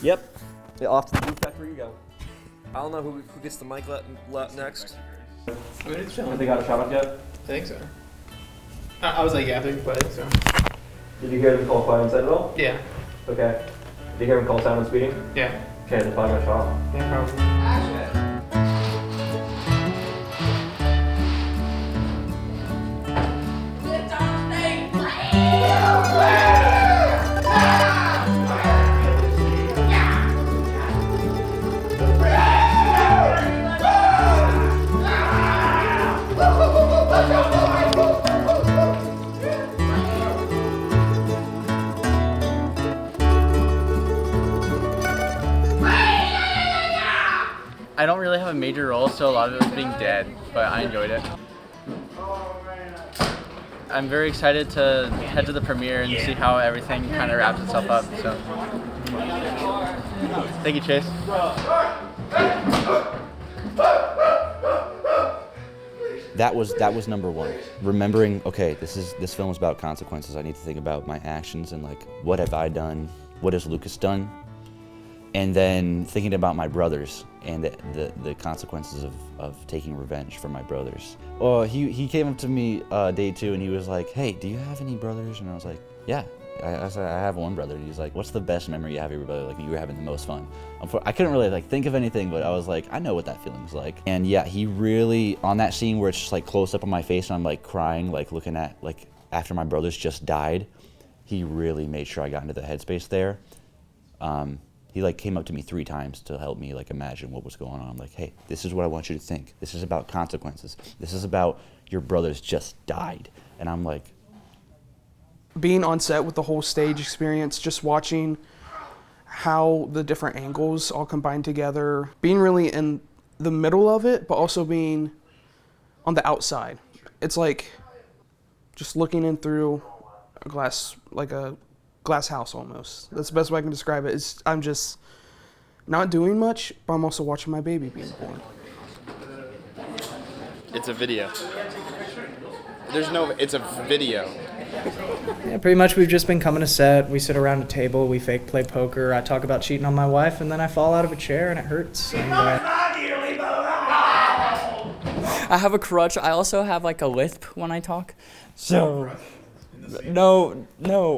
yep, off to the boot factory you go. I don't know who gets the mic next. Have they got a shot up yet? I think so. I was like, yeah, I think so. Did you hear them call fire inside at all? Yeah. Okay. Did you hear them call silent speeding? Yeah. Okay, the fire got shot. Yeah, probably. I don't really have a major role, so a lot of it was being dead, but I enjoyed it. I'm very excited to head to the premiere and see how everything kind of wraps itself up. So, thank you, Chase. That was number one. Remembering, okay, this film is about consequences. I need to think about my actions and like, what have I done? What has Lucas done? And then thinking about my brothers and the consequences of taking revenge for my brothers. Well, he came up to me day two and he was like, hey, do you have any brothers? And I was like, yeah. I said, I have one brother. He's like, what's the best memory you have of your brother? Like, you were having the most fun. I couldn't really like think of anything, but I was like, I know what that feeling's like. And yeah, he really, on that scene where it's just like close up on my face and I'm like crying, like looking at, like after my brothers just died, he really made sure I got into the headspace there. He like came up to me 3 times to help me like imagine what was going on. I'm like, hey, this is what I want you to think. This is about consequences. This is about your brothers just died. And I'm like, being on set with the whole stage experience, just watching how the different angles all combine together, being really in the middle of it, but also being on the outside. It's like just looking in through a glass, like a glass house almost. That's the best way I can describe it. I'm just not doing much, but I'm also watching my baby being born. It's a video. It's a video. Yeah, pretty much we've just been coming to set, we sit around a table, we fake play poker, I talk about cheating on my wife, and then I fall out of a chair and it hurts. And, I have a crutch. I also have like a lisp when I talk. So, no,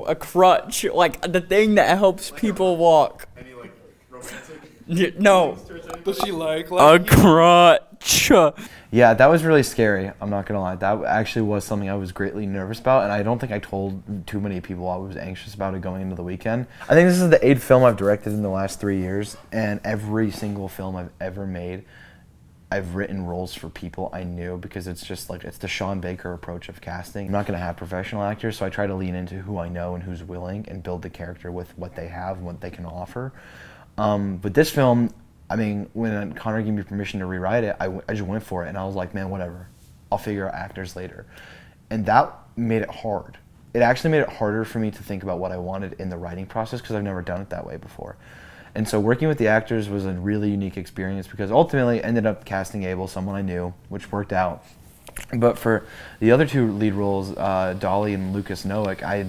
a crutch. Like the thing that helps people walk. Any like romantic? No. Does she like a crutch? Yeah, that was really scary. I'm not gonna lie. That actually was something I was greatly nervous about, and I don't think I told too many people I was anxious about it going into the weekend. I think this is the 8th film I've directed in the last 3 years, and every single film I've ever made, I've written roles for people I knew, because it's just like, it's the Sean Baker approach of casting. I'm not gonna have professional actors, so I try to lean into who I know and who's willing and build the character with what they have and what they can offer. But this film, I mean, when Connor gave me permission to rewrite it, I just went for it, and I was like, man, whatever. I'll figure out actors later. And that made it hard. It actually made it harder for me to think about what I wanted in the writing process, because I've never done it that way before. And so working with the actors was a really unique experience, because ultimately I ended up casting Abel, someone I knew, which worked out. But for the other 2 lead roles, Dolly and Lucas Noack, I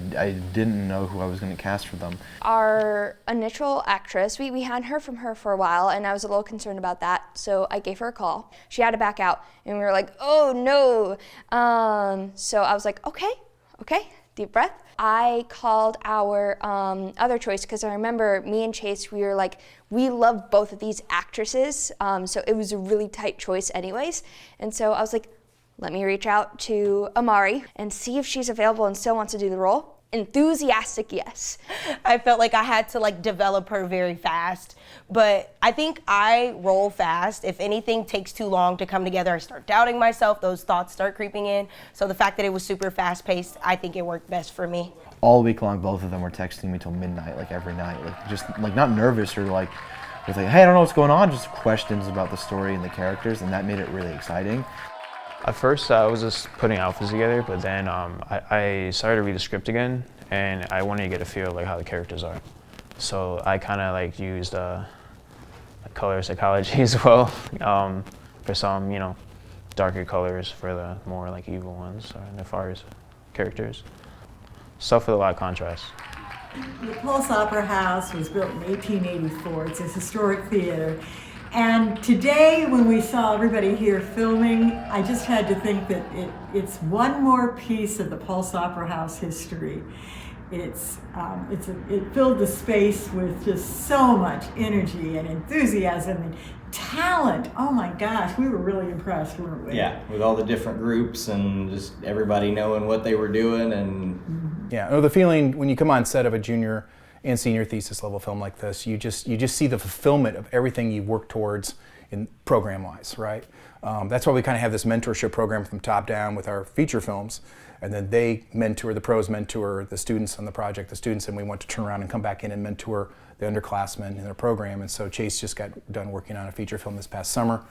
didn't know who I was going to cast for them. Our initial actress, we hadn't heard from her for a while, and I was a little concerned about that, so I gave her a call. She had to back out, and we were like, oh no. So I was like, okay, deep breath. I called our other choice, because I remember me and Chase, we were like, we love both of these actresses, so it was a really tight choice anyways. And so I was like, let me reach out to Amari and see if she's available and still wants to do the role. enthusiastic yes. I felt like I had to like develop her very fast, but I think I roll fast. If anything takes too long to come together, I start doubting myself. Those thoughts start creeping in. So the fact that it was super fast paced, I think it worked best for me. All week long, both of them were texting me till midnight, like every night, like just like not nervous or like, with like, hey, I don't know what's going on, just questions about the story and the characters, and that made it really exciting. At first, I was just putting outfits together, but then I started to read the script again, and I wanted to get a feel of like how the characters are. So I kind of like used color psychology as well for some, you know, darker colors for the more like evil ones or nefarious characters. Stuff with a lot of contrast. The Pulse Opera House was built in 1884. It's a historic theater. And today, when we saw everybody here filming, I just had to think that it's one more piece of the Pulse Opera House history. It filled the space with just so much energy and enthusiasm and talent. Oh my gosh, we were really impressed, weren't we? Yeah, with all the different groups and just everybody knowing what they were doing. And yeah, the feeling when you come on set of a junior and senior thesis level film like this, you just see the fulfillment of everything you've worked towards in program-wise, right? That's why we kind of have this mentorship program from top down with our feature films, and then they mentor, the pros mentor the students on the project, and we want to turn around and come back in and mentor the underclassmen in their program. And so Chase just got done working on a feature film this past summer,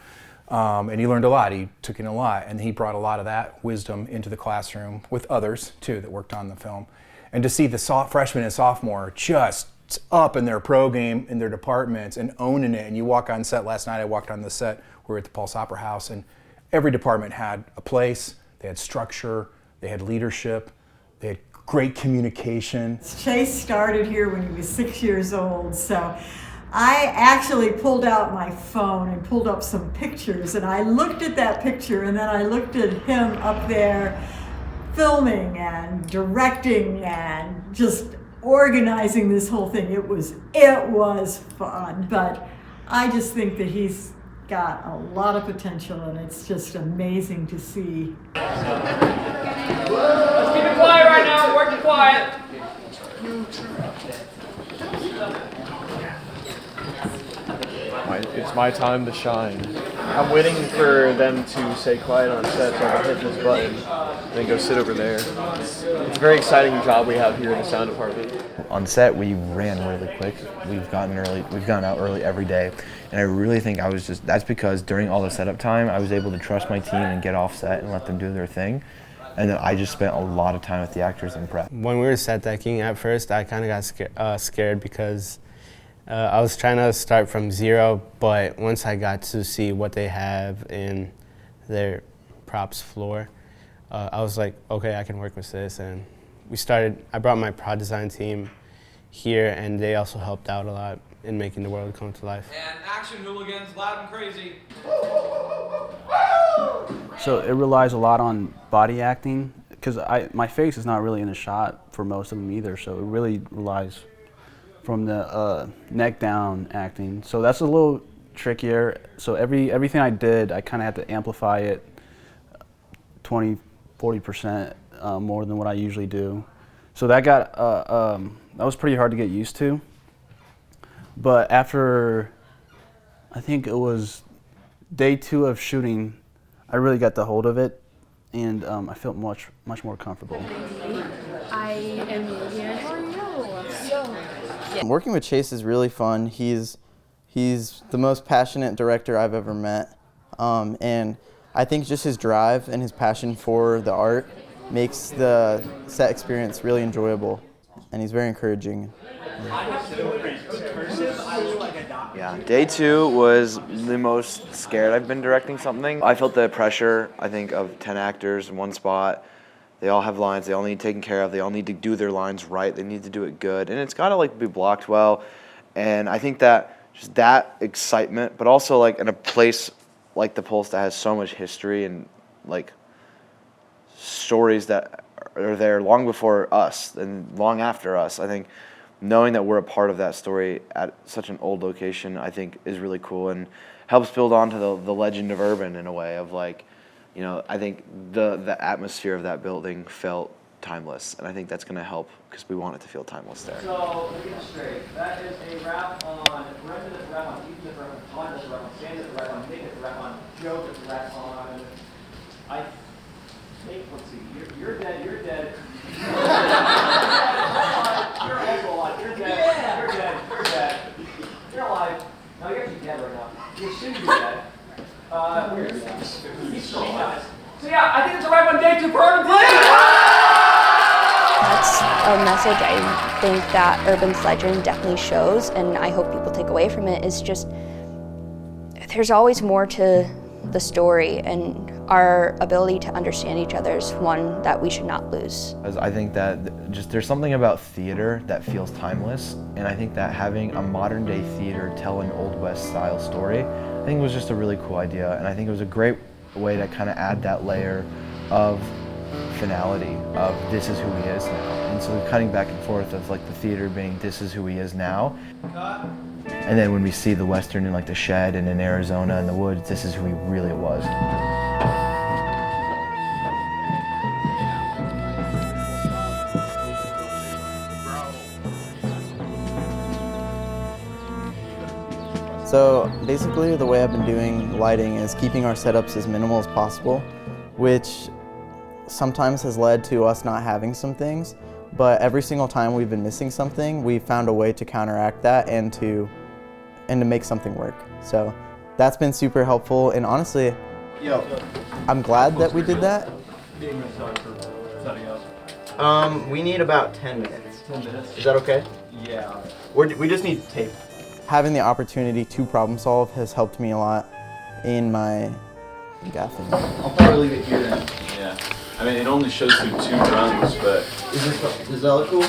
and he learned a lot, he took in a lot, and he brought a lot of that wisdom into the classroom with others too that worked on the film. And to see the freshman and sophomore just up in their pro game, in their departments, and owning it. And you walk on set, last night I walked on the set, we were at the Pulse Opera House, and every department had a place, they had structure, they had leadership, they had great communication. Chase started here when he was 6 years old, so I actually pulled out my phone and pulled up some pictures, and I looked at that picture, and then I looked at him up there filming and directing and just organizing this whole thing. It was fun, but I just think that he's got a lot of potential, and it's just amazing to see. Let's keep it quiet right now. Work it quiet. It's my time to shine. I'm waiting for them to say quiet on set so I can hit this button and then go sit over there. It's a very exciting job we have here in the sound department. On set, we ran really quick. We've gone out early every day, and I really think that's because during all the setup time, I was able to trust my team and get off set and let them do their thing. And then I just spent a lot of time with the actors in prep. When we were set decking, at first I kind of got scared because I was trying to start from zero, but once I got to see what they have in their props floor, I was like, okay, I can work with this. And I brought my prod design team here, and they also helped out a lot in making the world come to life. And action, hooligans, loud and crazy. So it relies a lot on body acting, because my face is not really in the shot for most of them either, so it really relies from the neck down acting. So that's a little trickier. So everything I did, I kind of had to amplify it 20-40% more than what I usually do. So that was pretty hard to get used to. But after, I think it was day 2 of shooting, I really got the hold of it, and I felt much more comfortable. I am Lillian. How are you? Working with Chase is really fun. He's the most passionate director I've ever met, and I think just his drive and his passion for the art makes the set experience really enjoyable, and he's very encouraging. Yeah, day 2 was the most scared I've been directing something. I felt the pressure, I think, of 10 actors in one spot. They all have lines, they all need taken care of, they all need to do their lines right, they need to do it good, and it's gotta be blocked well. And I think that just that excitement, but also in a place like the Pulse that has so much history and stories that are there long before us and long after us, I think knowing that we're a part of that story at such an old location, I think is really cool and helps build onto the legend of Urban in a way of I think the atmosphere of that building felt timeless, and I think that's going to help because we want it to feel timeless there. So, let me get this straight. That is a rap on Brendan, that's a rap on Ethan, that's a rap on Todd, that's a rap on Sam, that's a rap on Nick, that's a rap on Joe, that's a rap on... I think, let's see, you're dead, you're dead. You're also alive, you're dead, you're dead, you're dead. You're alive. No, you're actually dead right now. You're soon to be dead. He's still alive. So yeah, I think it's a rap on day 2 for Urban Legend! That's a message I think that Urban's Legend definitely shows, and I hope people take away from it, is just there's always more to the story, and our ability to understand each other is one that we should not lose. I think that there's something about theater that feels timeless, and I think that having a modern day theater tell an Old West style story, I think was just a really cool idea, and I think it was a great way to kind of add that layer of finality of this is who he is now. And so cutting back and forth of like the theater being this is who he is now. And then when we see the Western in like the shed and in Arizona in the woods, this is who he really was. So basically the way I've been doing lighting is keeping our setups as minimal as possible, which sometimes has led to us not having some things, but every single time we've been missing something, we've found a way to counteract that and to make something work. So that's been super helpful, and honestly, I'm glad that we did that. We need about 10 minutes. 10 minutes? Is that okay? Yeah. We just need tape. Having the opportunity to problem solve has helped me a lot in my gaffing. I'll probably leave it here then. Yeah. I mean, it only shows through 2 runs, but... Does that look cool?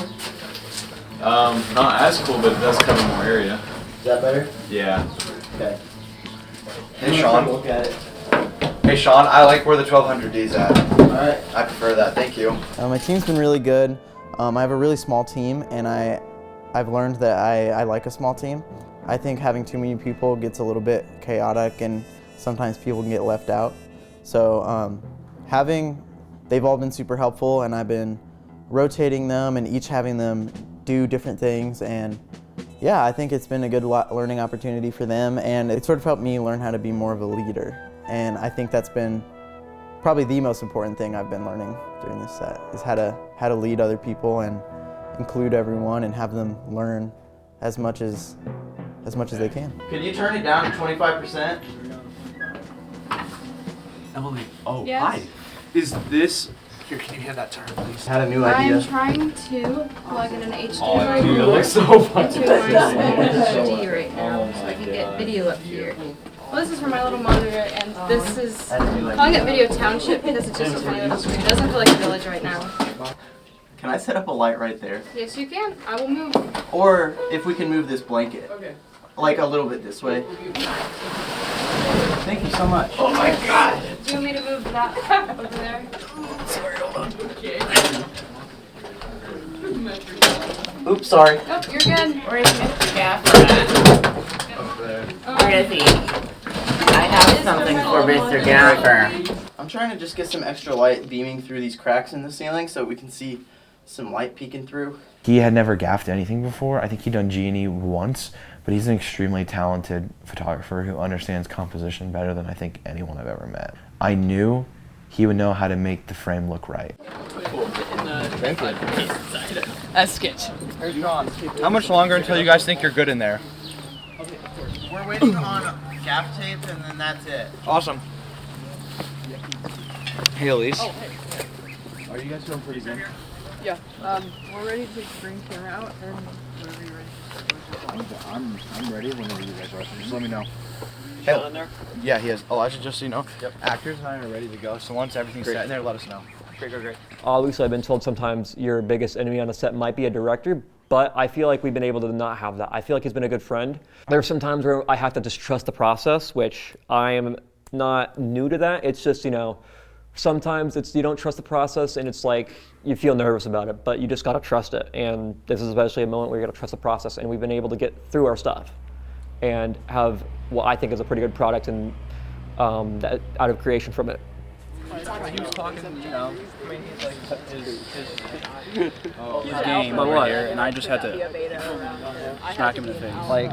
Not as cool, but it does cover more area. Is that better? Yeah. Okay. Hey Sean. Look at it. Hey Sean, I like where the 1200D's at. Alright. I prefer that, thank you. My team's been really good. I have a really small team, and I've learned that I like a small team. I think having too many people gets a little bit chaotic, and sometimes people can get left out. So they've all been super helpful, and I've been rotating them and each having them do different things, and yeah, I think it's been a good learning opportunity for them, and it sort of helped me learn how to be more of a leader. And I think that's been probably the most important thing I've been learning during this set, is how to lead other people and include everyone and have them learn as much as they can. Can you turn it down to 25%? Emily, Yes? hi. Is this... Here, can you hand that to her, please? Had a new idea. I'm trying to plug in an HDMI Oh, dude, it looks so fucking into my small HD right now, so I can get video up here. Well, this is for my little monitor, and this is calling it Video Township because it's just a tiny little screen. It doesn't feel like a village right now. Can I set up a light right there? Yes, you can. I will move. Or if we can move this blanket. Okay. Like a little bit this way. Thank you so much. Oh my god! Do you want me to move that over there? Sorry, hold on. Oops, sorry. Nope, you're good. Where's Mr. Gaffer? Where is he? I have something for Mr. Gaffer. I'm trying to just get some extra light beaming through these cracks in the ceiling so we can see some light peeking through. He had never gaffed anything before. I think he'd done G&E once, but he's an extremely talented photographer who understands composition better than I think anyone I've ever met. I knew he would know how to make the frame look right. That's sketch. How much longer until you guys think you're good in there? We're waiting on gaff tape and then that's it. Awesome. Hey, Elise. Oh, hey. Are you guys feeling pretty good? Yeah. We're ready to bring camera out and whenever you're ready. I'm ready whenever you guys are. So just let me know. Hey, in there? Yeah, he is. Elijah, just so you know, actors and I are ready to go. So once everything's Great. set in there, let us know. Great. Lisa, I've been told sometimes your biggest enemy on a set might be a director, but I feel like we've been able to not have that. I feel like he's been a good friend. There are some times where I have to just trust the process, which I am not new to that. It's just, sometimes you don't trust the process and it's like you feel nervous about it, but you just gotta trust it. And this is especially a moment where you gotta trust the process, and we've been able to get through our stuff and have what I think is a pretty good product and out of creation from it. He was talking, you know, I mean, he's like his But game what? over here, and I just had to smack him in the face. Like,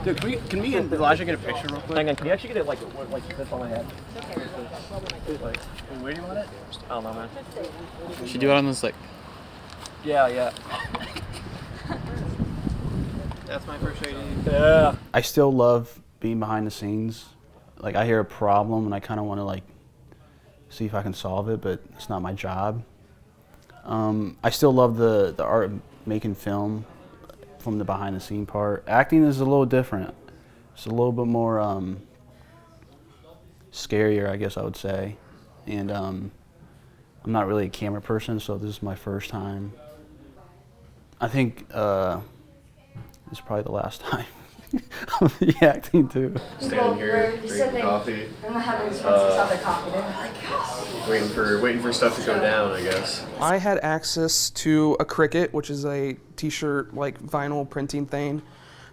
Dude, can we and Elijah get a picture real quick? Hang on, can you actually get it like this on my head? Like, where do you want it? I don't know, man. Should do it on this, like. Yeah. That's my first shade. Yeah. I still love being behind the scenes. Like, I hear a problem and I kind of want to like see if I can solve it, but it's not my job. I still love the art of making film from the behind the scene part. Acting is a little different. It's a little bit more scarier, I guess I would say. And I'm not really a camera person, so this is my first time. I think this is probably the last time I'll be acting too. Standing here, drinking coffee, waiting for stuff to go down, I guess. I had access to a Cricut, which is a t-shirt like vinyl printing thing,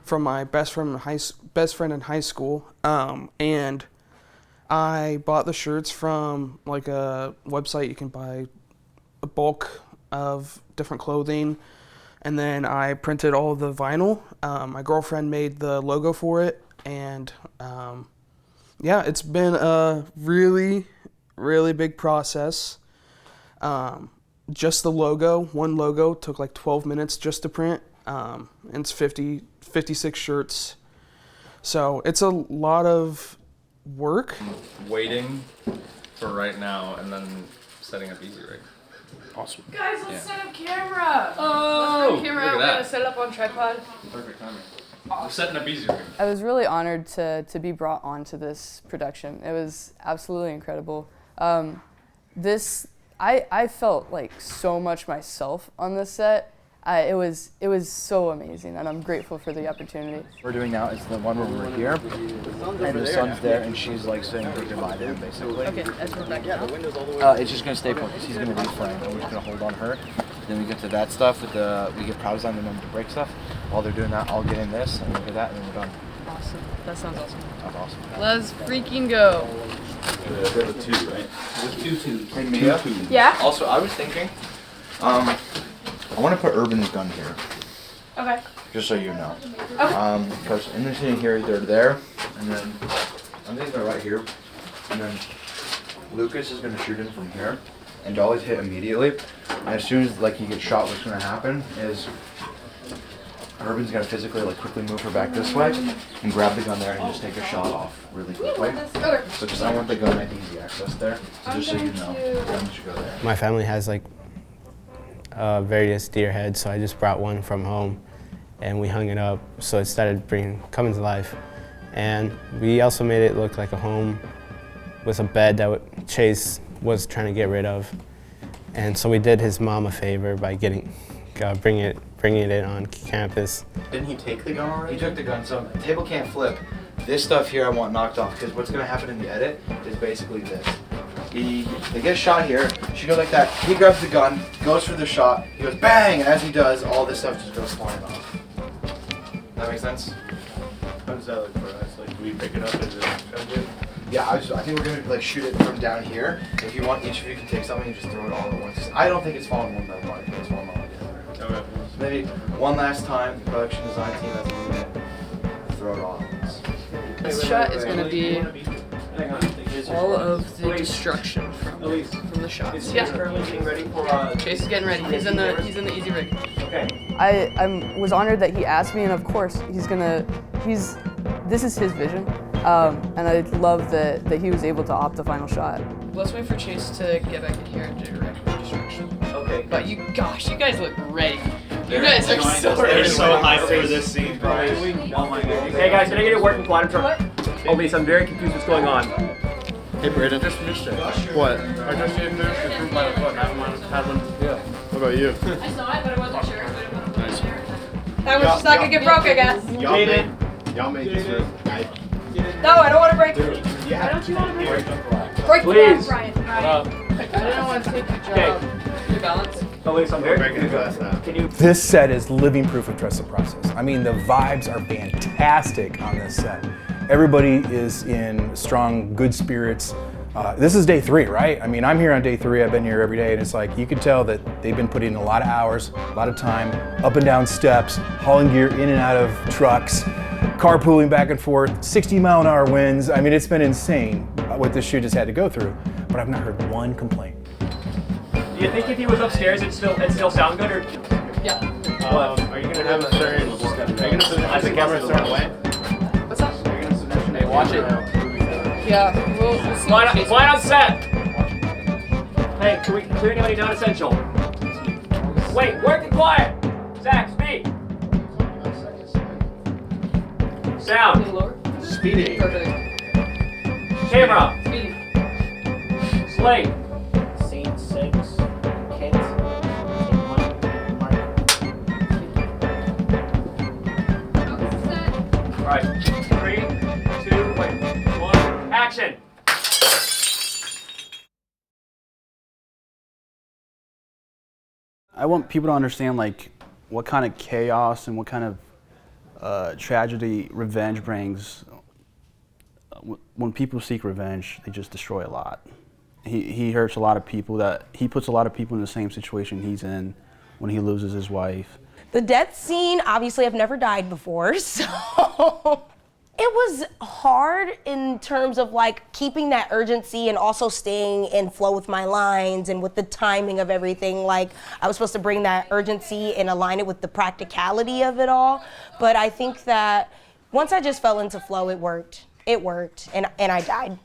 from my best friend in high school, and I bought the shirts from like a website. You can buy a bulk of different clothing, and then I printed all of the vinyl. My girlfriend made the logo for it, and yeah, it's been a really, really big process. Just the logo, one logo took like 12 minutes just to print, and it's 56 shirts. So it's a lot of work. Waiting for right now and then setting up Easy Rig. Awesome. Guys, let's set up camera. Oh, Let's set up camera. look at We're that. gonna set it up on tripod. Perfect timing. We're setting up Easy Rig. I was really honored to be brought onto this production. It was absolutely incredible. I felt like so much myself on this set. It was so amazing, and I'm grateful for the opportunity. We're doing now is the one where we're here, and the sun's there, and she's like saying goodbye to him, basically. Okay, that's Rebecca. It's just gonna stay put because he's gonna reframe, and we're just gonna hold on her. Then we get to that stuff with we get props on the number to break stuff. While they're doing that, I'll get in this, and look at that, and then we're done. Awesome. That sounds awesome. That's awesome. Let's freaking go. There were two, right? There's two twos. Hey, Mia. Yeah? Also, I was thinking, I want to put Urban's gun here, Okay. just so you know. Okay. Because in the scene here, they're there, and then I'm thinking they're right here, and then Lucas is going to shoot him from here, and Dolly's hit immediately. And as soon as like he gets shot, what's going to happen is Urban's going to physically like quickly move her back this way and grab the gun there and just take a shot off really quickly. Okay. So just I want the gun at easy access there. So just so you know, the gun should go there. My family has like various deer heads, so I just brought one from home and we hung it up so it started coming to life. And we also made it look like a home with a bed that Chase was trying to get rid of. And so we did his mom a favor by bringing it in on campus. Didn't he take the gun already? He took the gun, so the table can't flip. This stuff here I want knocked off, because what's going to happen in the edit is basically this. They get shot here, she goes like that, he grabs the gun, goes for the shot, he goes bang, and as he does, all this stuff just goes flying off. That makes sense? How does that look for us? Like, do we pick it up as a Yeah, I think we're going to like shoot it from down here. If you want, each of you can take something and just throw it all at once. I don't think it's falling one by one, I think it's falling all together. Okay. So maybe one last time, the production design team has a unit, throw it all at once. This shot is gonna be all of the destruction from the shots. Yeah. Chase is getting ready. He's in the easy rig. Okay. I was honored that he asked me, and of course this is his vision, and I love that he was able to opt the final shot. Let's wait for Chase to get back in here and do destruction. Okay. But you guys look ready. You guys are so They're ready. so hyped for this scene, guys. Hey guys, can I get a working plot? Oh, Lisa, I'm very confused what's going on. Hey, Brayden. Just finished it. What? I just finished the group by the foot. Yeah. What about you? I saw it, but I wasn't sure. Nice. That was just not gonna get broke, I guess. Y'all made this room. No, I don't want to break it. Why don't you want to break it? Break Please. it, Brian. I didn't want to take your job. Your balance. Oh, Lisa, I'm very Breaking the glass now. Can you? This set is living proof of trust the process. I mean, the vibes are fantastic on this set. Everybody is in strong, good spirits. This is day 3, right? I mean, I'm here on day 3. I've been here every day, and it's like you can tell that they've been putting in a lot of hours, a lot of time, up and down steps, hauling gear in and out of trucks, carpooling back and forth, 60-mile-an-hour winds. I mean, it's been insane what this shoot has had to go through, but I've not heard one complaint. Do you think if he was upstairs, it'd still sound good, or? Yeah. Are you gonna have a certain? Are you gonna position the camera a certain way? What's that? Are you gonna position? Hey, watch it. Yeah, we'll see. Line on set. Hey, can we clear anybody non-essential? Wait, work it quiet. Zach, speed. Sound. Speeding. Perfect. Camera. Speed. Slate. Scene 6. Kit. Alright, 3, 2, wait, 1, action! I want people to understand like what kind of chaos and what kind of tragedy revenge brings. When people seek revenge, they just destroy a lot. He hurts a lot of people. He puts a lot of people in the same situation he's in when he loses his wife. The death scene, obviously I've never died before, so it was hard in terms of like keeping that urgency and also staying in flow with my lines and with the timing of everything. Like I was supposed to bring that urgency and align it with the practicality of it all. But I think that once I just fell into flow, it worked. It worked, and I died.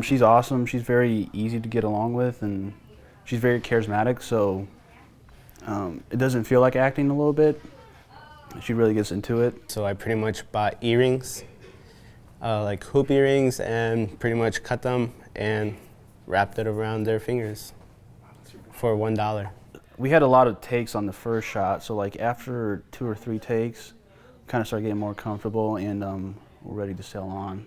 She's awesome. She's very easy to get along with, and she's very charismatic, so it doesn't feel like acting a little bit. She really gets into it. So I pretty much bought earrings, like hoop earrings, and pretty much cut them and wrapped it around their fingers for $1. We had a lot of takes on the first shot, so like after 2 or 3 takes, kind of started getting more comfortable, and we're ready to sail on.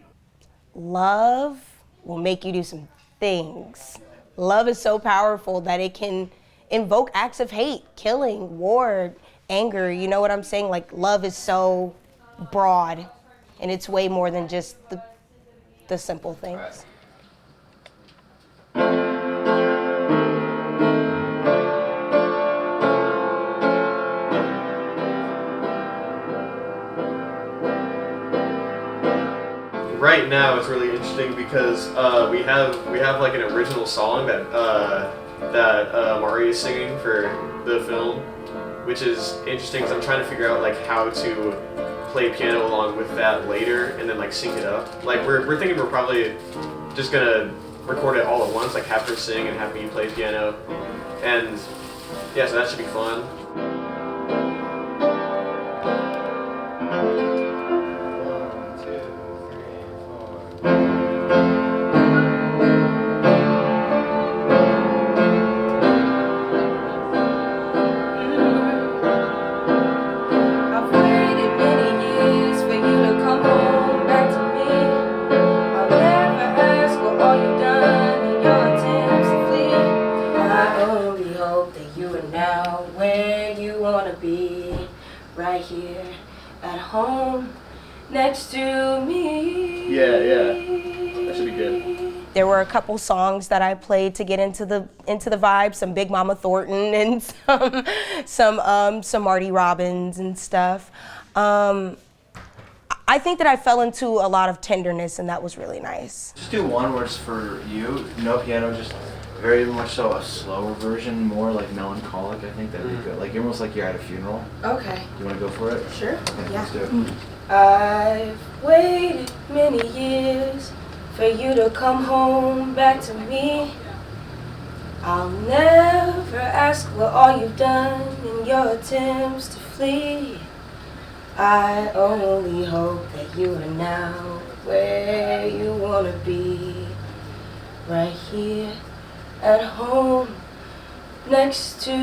Love will make you do some things. Love is so powerful that it can invoke acts of hate, killing, war, anger. You know what I'm saying? Like love is so broad, and it's way more than just the simple things. Right now it's really interesting because we have like an original song that Mari is singing for the film, which is interesting because I'm trying to figure out like how to play piano along with that later and then like sync it up. Like we're thinking we're probably just gonna record it all at once, like have her sing and have me play piano, and yeah, so that should be fun. Right here at home next to me. Yeah, that should be good. There were a couple songs that I played to get into the vibe, some Big Mama Thornton and some Marty Robbins and stuff. I think that I fell into a lot of tenderness, and that was really nice. Just do one where it's for you, no piano, just very much so a slower version, more like melancholic. I think that'd be good. Like almost like you're at a funeral. Okay. You want to go for it? Sure. Okay, Yeah. let's do it. I've waited many years for you to come home back to me. I'll never ask what all you've done in your attempts to flee. I only hope that you are now where you want to be. Right here at home next to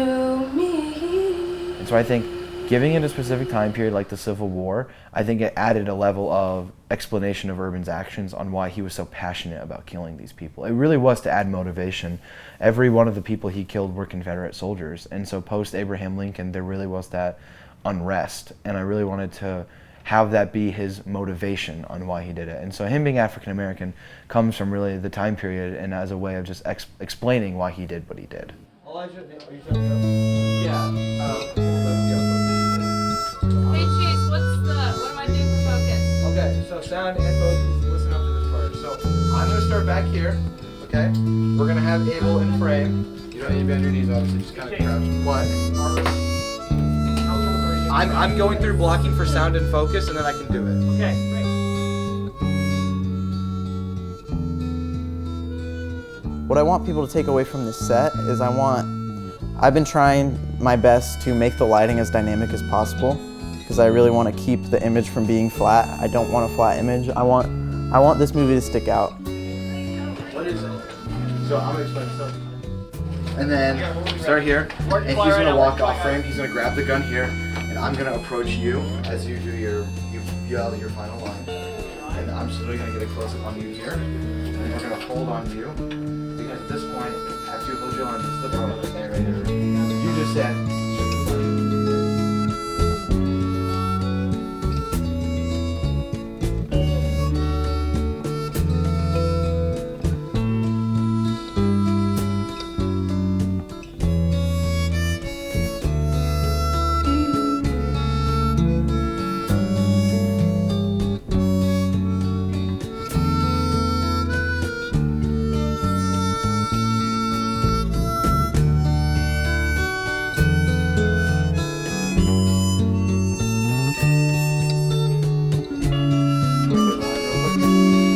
me. And so I think giving it a specific time period like the Civil War, I think it added a level of explanation of Urban's actions on why he was so passionate about killing these people. It really was to add motivation. Every one of the people he killed were Confederate soldiers, and so post Abraham Lincoln there really was that unrest, and I really wanted to have that be his motivation on why he did it. And so him being African American comes from really the time period and as a way of just explaining why he did what he did. Hey Chase, what am I doing for focus? Okay, so sound and focus, listen up to this part. So I'm going to start back here, okay? We're going to have Abel in frame. You don't need to be on your knees, obviously, just kind of crouch. What? I'm going through blocking for sound and focus, and then I can do it. Okay, great. What I want people to take away from this set is I've been trying my best to make the lighting as dynamic as possible because I really want to keep the image from being flat. I don't want a flat image. I want this movie to stick out. What is it? So I'm going to explain something. And then start here, and he's going to walk off frame. He's going to grab the gun here, and I'm going to approach you as you do you yell your final line. And I'm just literally going to get a close-up on you here, and then we're going to hold on you. Because at this point, after you hold your arm, this is the part of the narrator. You just said,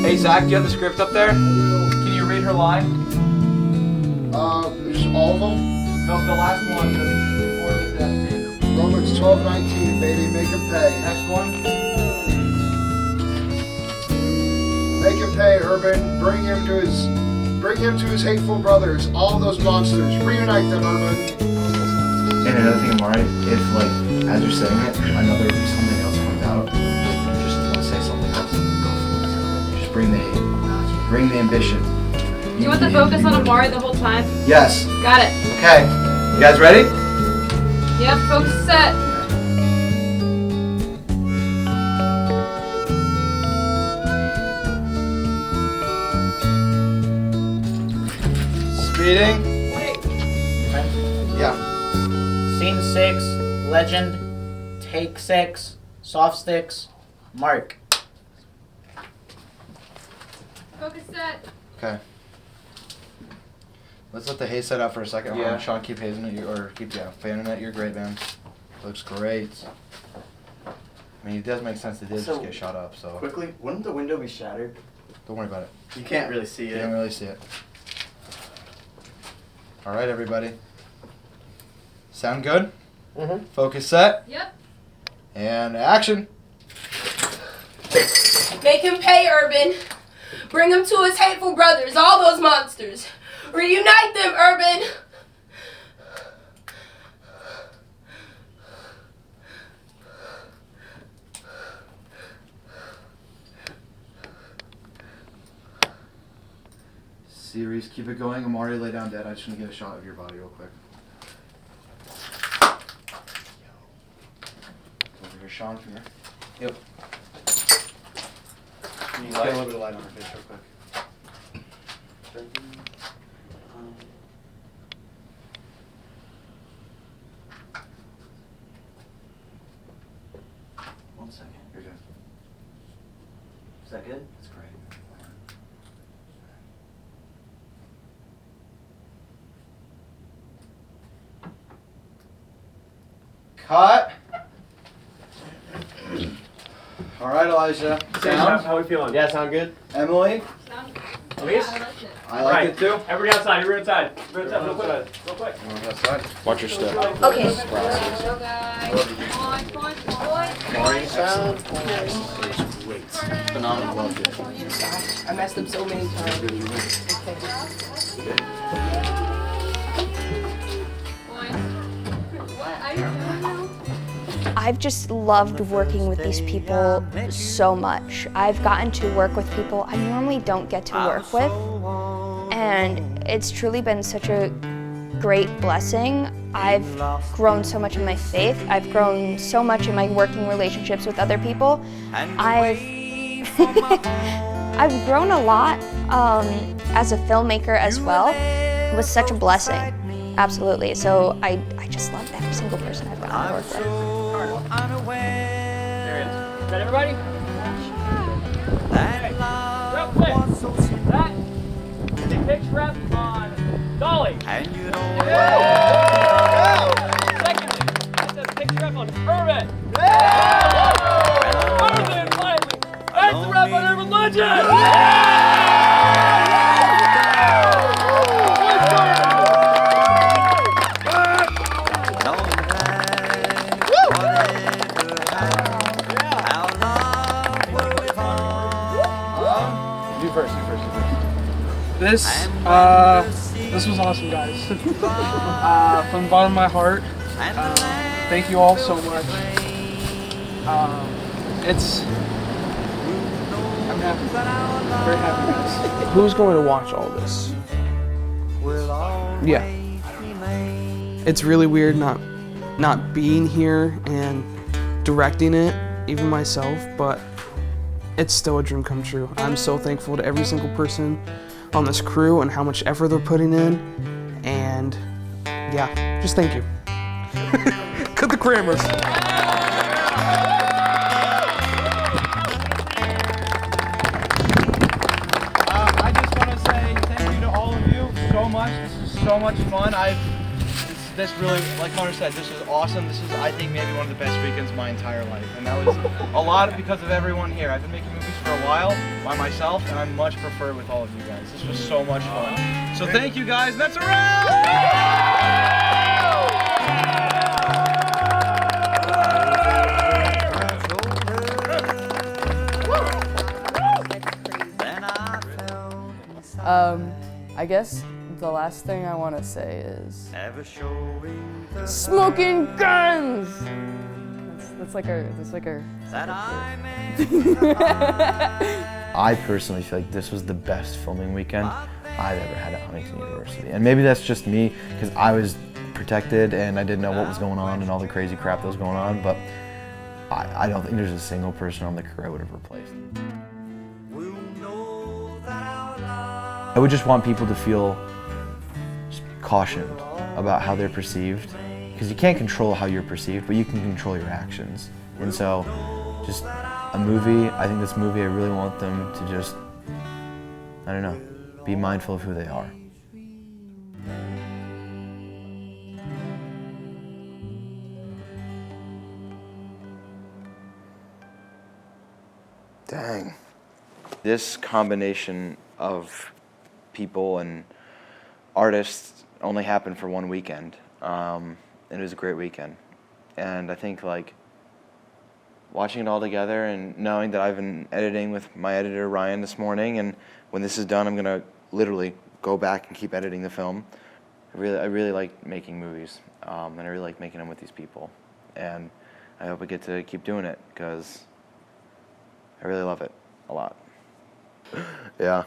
hey Zach, do you have the script up there? Can you read her line? Just all of them? No, the last one, before the death scene. Romans 12:19, baby, make him pay. Next one. Make him pay, Urban. Bring him to his hateful brothers, all those monsters. Reunite them, Urban. And another thing, Amari, if like as you're saying it, something else comes out, you just want to say something else, go for it. Just bring the hate, bring the ambition. Do you want the focus on Amari the whole time? Yes. Got it. Okay. You guys ready? Yep, focus set. Speeding. Yeah. Scene 6, legend, take 6, soft sticks, mark. Focus set. Okay. Let's let the haze set out for a second. Yeah. Sean, keep hazing it, or keep fanning it. You're great, man. Looks great. I mean, it does make sense. They did just get shot up. So Quickly, wouldn't the window be shattered? don't worry about it. You can't really see You it. don't really see it. All right, everybody. Sound good? Mm-hmm. Focus set. Yep. And action. Make him pay, Urban. Bring him to his hateful brothers, all those monsters. Reunite them, Urban. Series, keep it going. Amari, lay down dead. I just want to get a shot of your body real quick. Over here, Sean, come here. Yep. Can you get a little bit of light on her face real quick? 1 second. You're good. Is that good? That's great. Cut. All right, Elijah. Sound? How are we feeling? Yeah, sound good. Emily? Elise? I like it too. Everybody outside, everybody outside. Everybody outside, real quick. Outside. Watch your step. Okay. Amari, excellent. Great. Phenomenal. Loved it. I messed up so many times. I've just loved working with these people so much. I've gotten to work with people I normally don't get to work with, and it's truly been such a great blessing. I've grown so much in my faith. I've grown so much in my working relationships with other people. I've I've grown a lot as a filmmaker as well. It was such a blessing, absolutely. So I just love every single person I've gotten to work with. There he is. Is that everybody? Okay, real quick. That is a pitch rep on Dolly. Secondly, that's a pitch rep on Urban. Urban, finally. That's the rep on Urban Legend. This was awesome, guys. From the bottom of my heart, thank you all so much. I'm happy, very happy, guys. Who's going to watch all this? Yeah. It's really weird not being here and directing it, even myself, but it's still a dream come true. I'm so thankful to every single person on this crew and how much effort they're putting in, and yeah, just thank you. Cut the cameras. I just want to say thank you to all of you so much. This is so much fun. This really, like Connor said, this was awesome. This is, I think, maybe one of the best weekends of my entire life. And that was a lot because of everyone here. I've been making movies for a while by myself, and I much prefer with all of you guys. This was so much fun. So thank you guys, and that's a I guess the last thing I want to say is smoking guns. That's like our. I personally feel like this was the best filming weekend I've ever had at Huntington University. And maybe that's just me, because I was protected and I didn't know what was going on and all the crazy crap that was going on, but I don't think there's a single person on the crew I would have replaced. I would just want people to feel cautioned about how they're perceived, because you can't control how you're perceived, but you can control your actions. And so, just a movie, I think this movie, I really want them to just, I don't know, be mindful of who they are. Dang. This combination of people and artists only happened for one weekend. And it was a great weekend. And I think like watching it all together and knowing that I've been editing with my editor Ryan this morning, and when this is done I'm gonna literally go back and keep editing the film. I really like making movies, and I really like making them with these people. And I hope I get to keep doing it, because I really love it a lot. Yeah.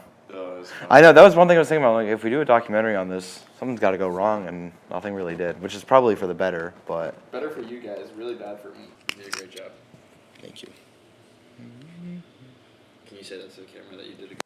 I know, that was one thing I was thinking about, like, if we do a documentary on this, something's got to go wrong, and nothing really did, which is probably for the better, but... Better for you guys, really bad for me. You did a great job. Thank you. Can you say that to the camera that you did a good job?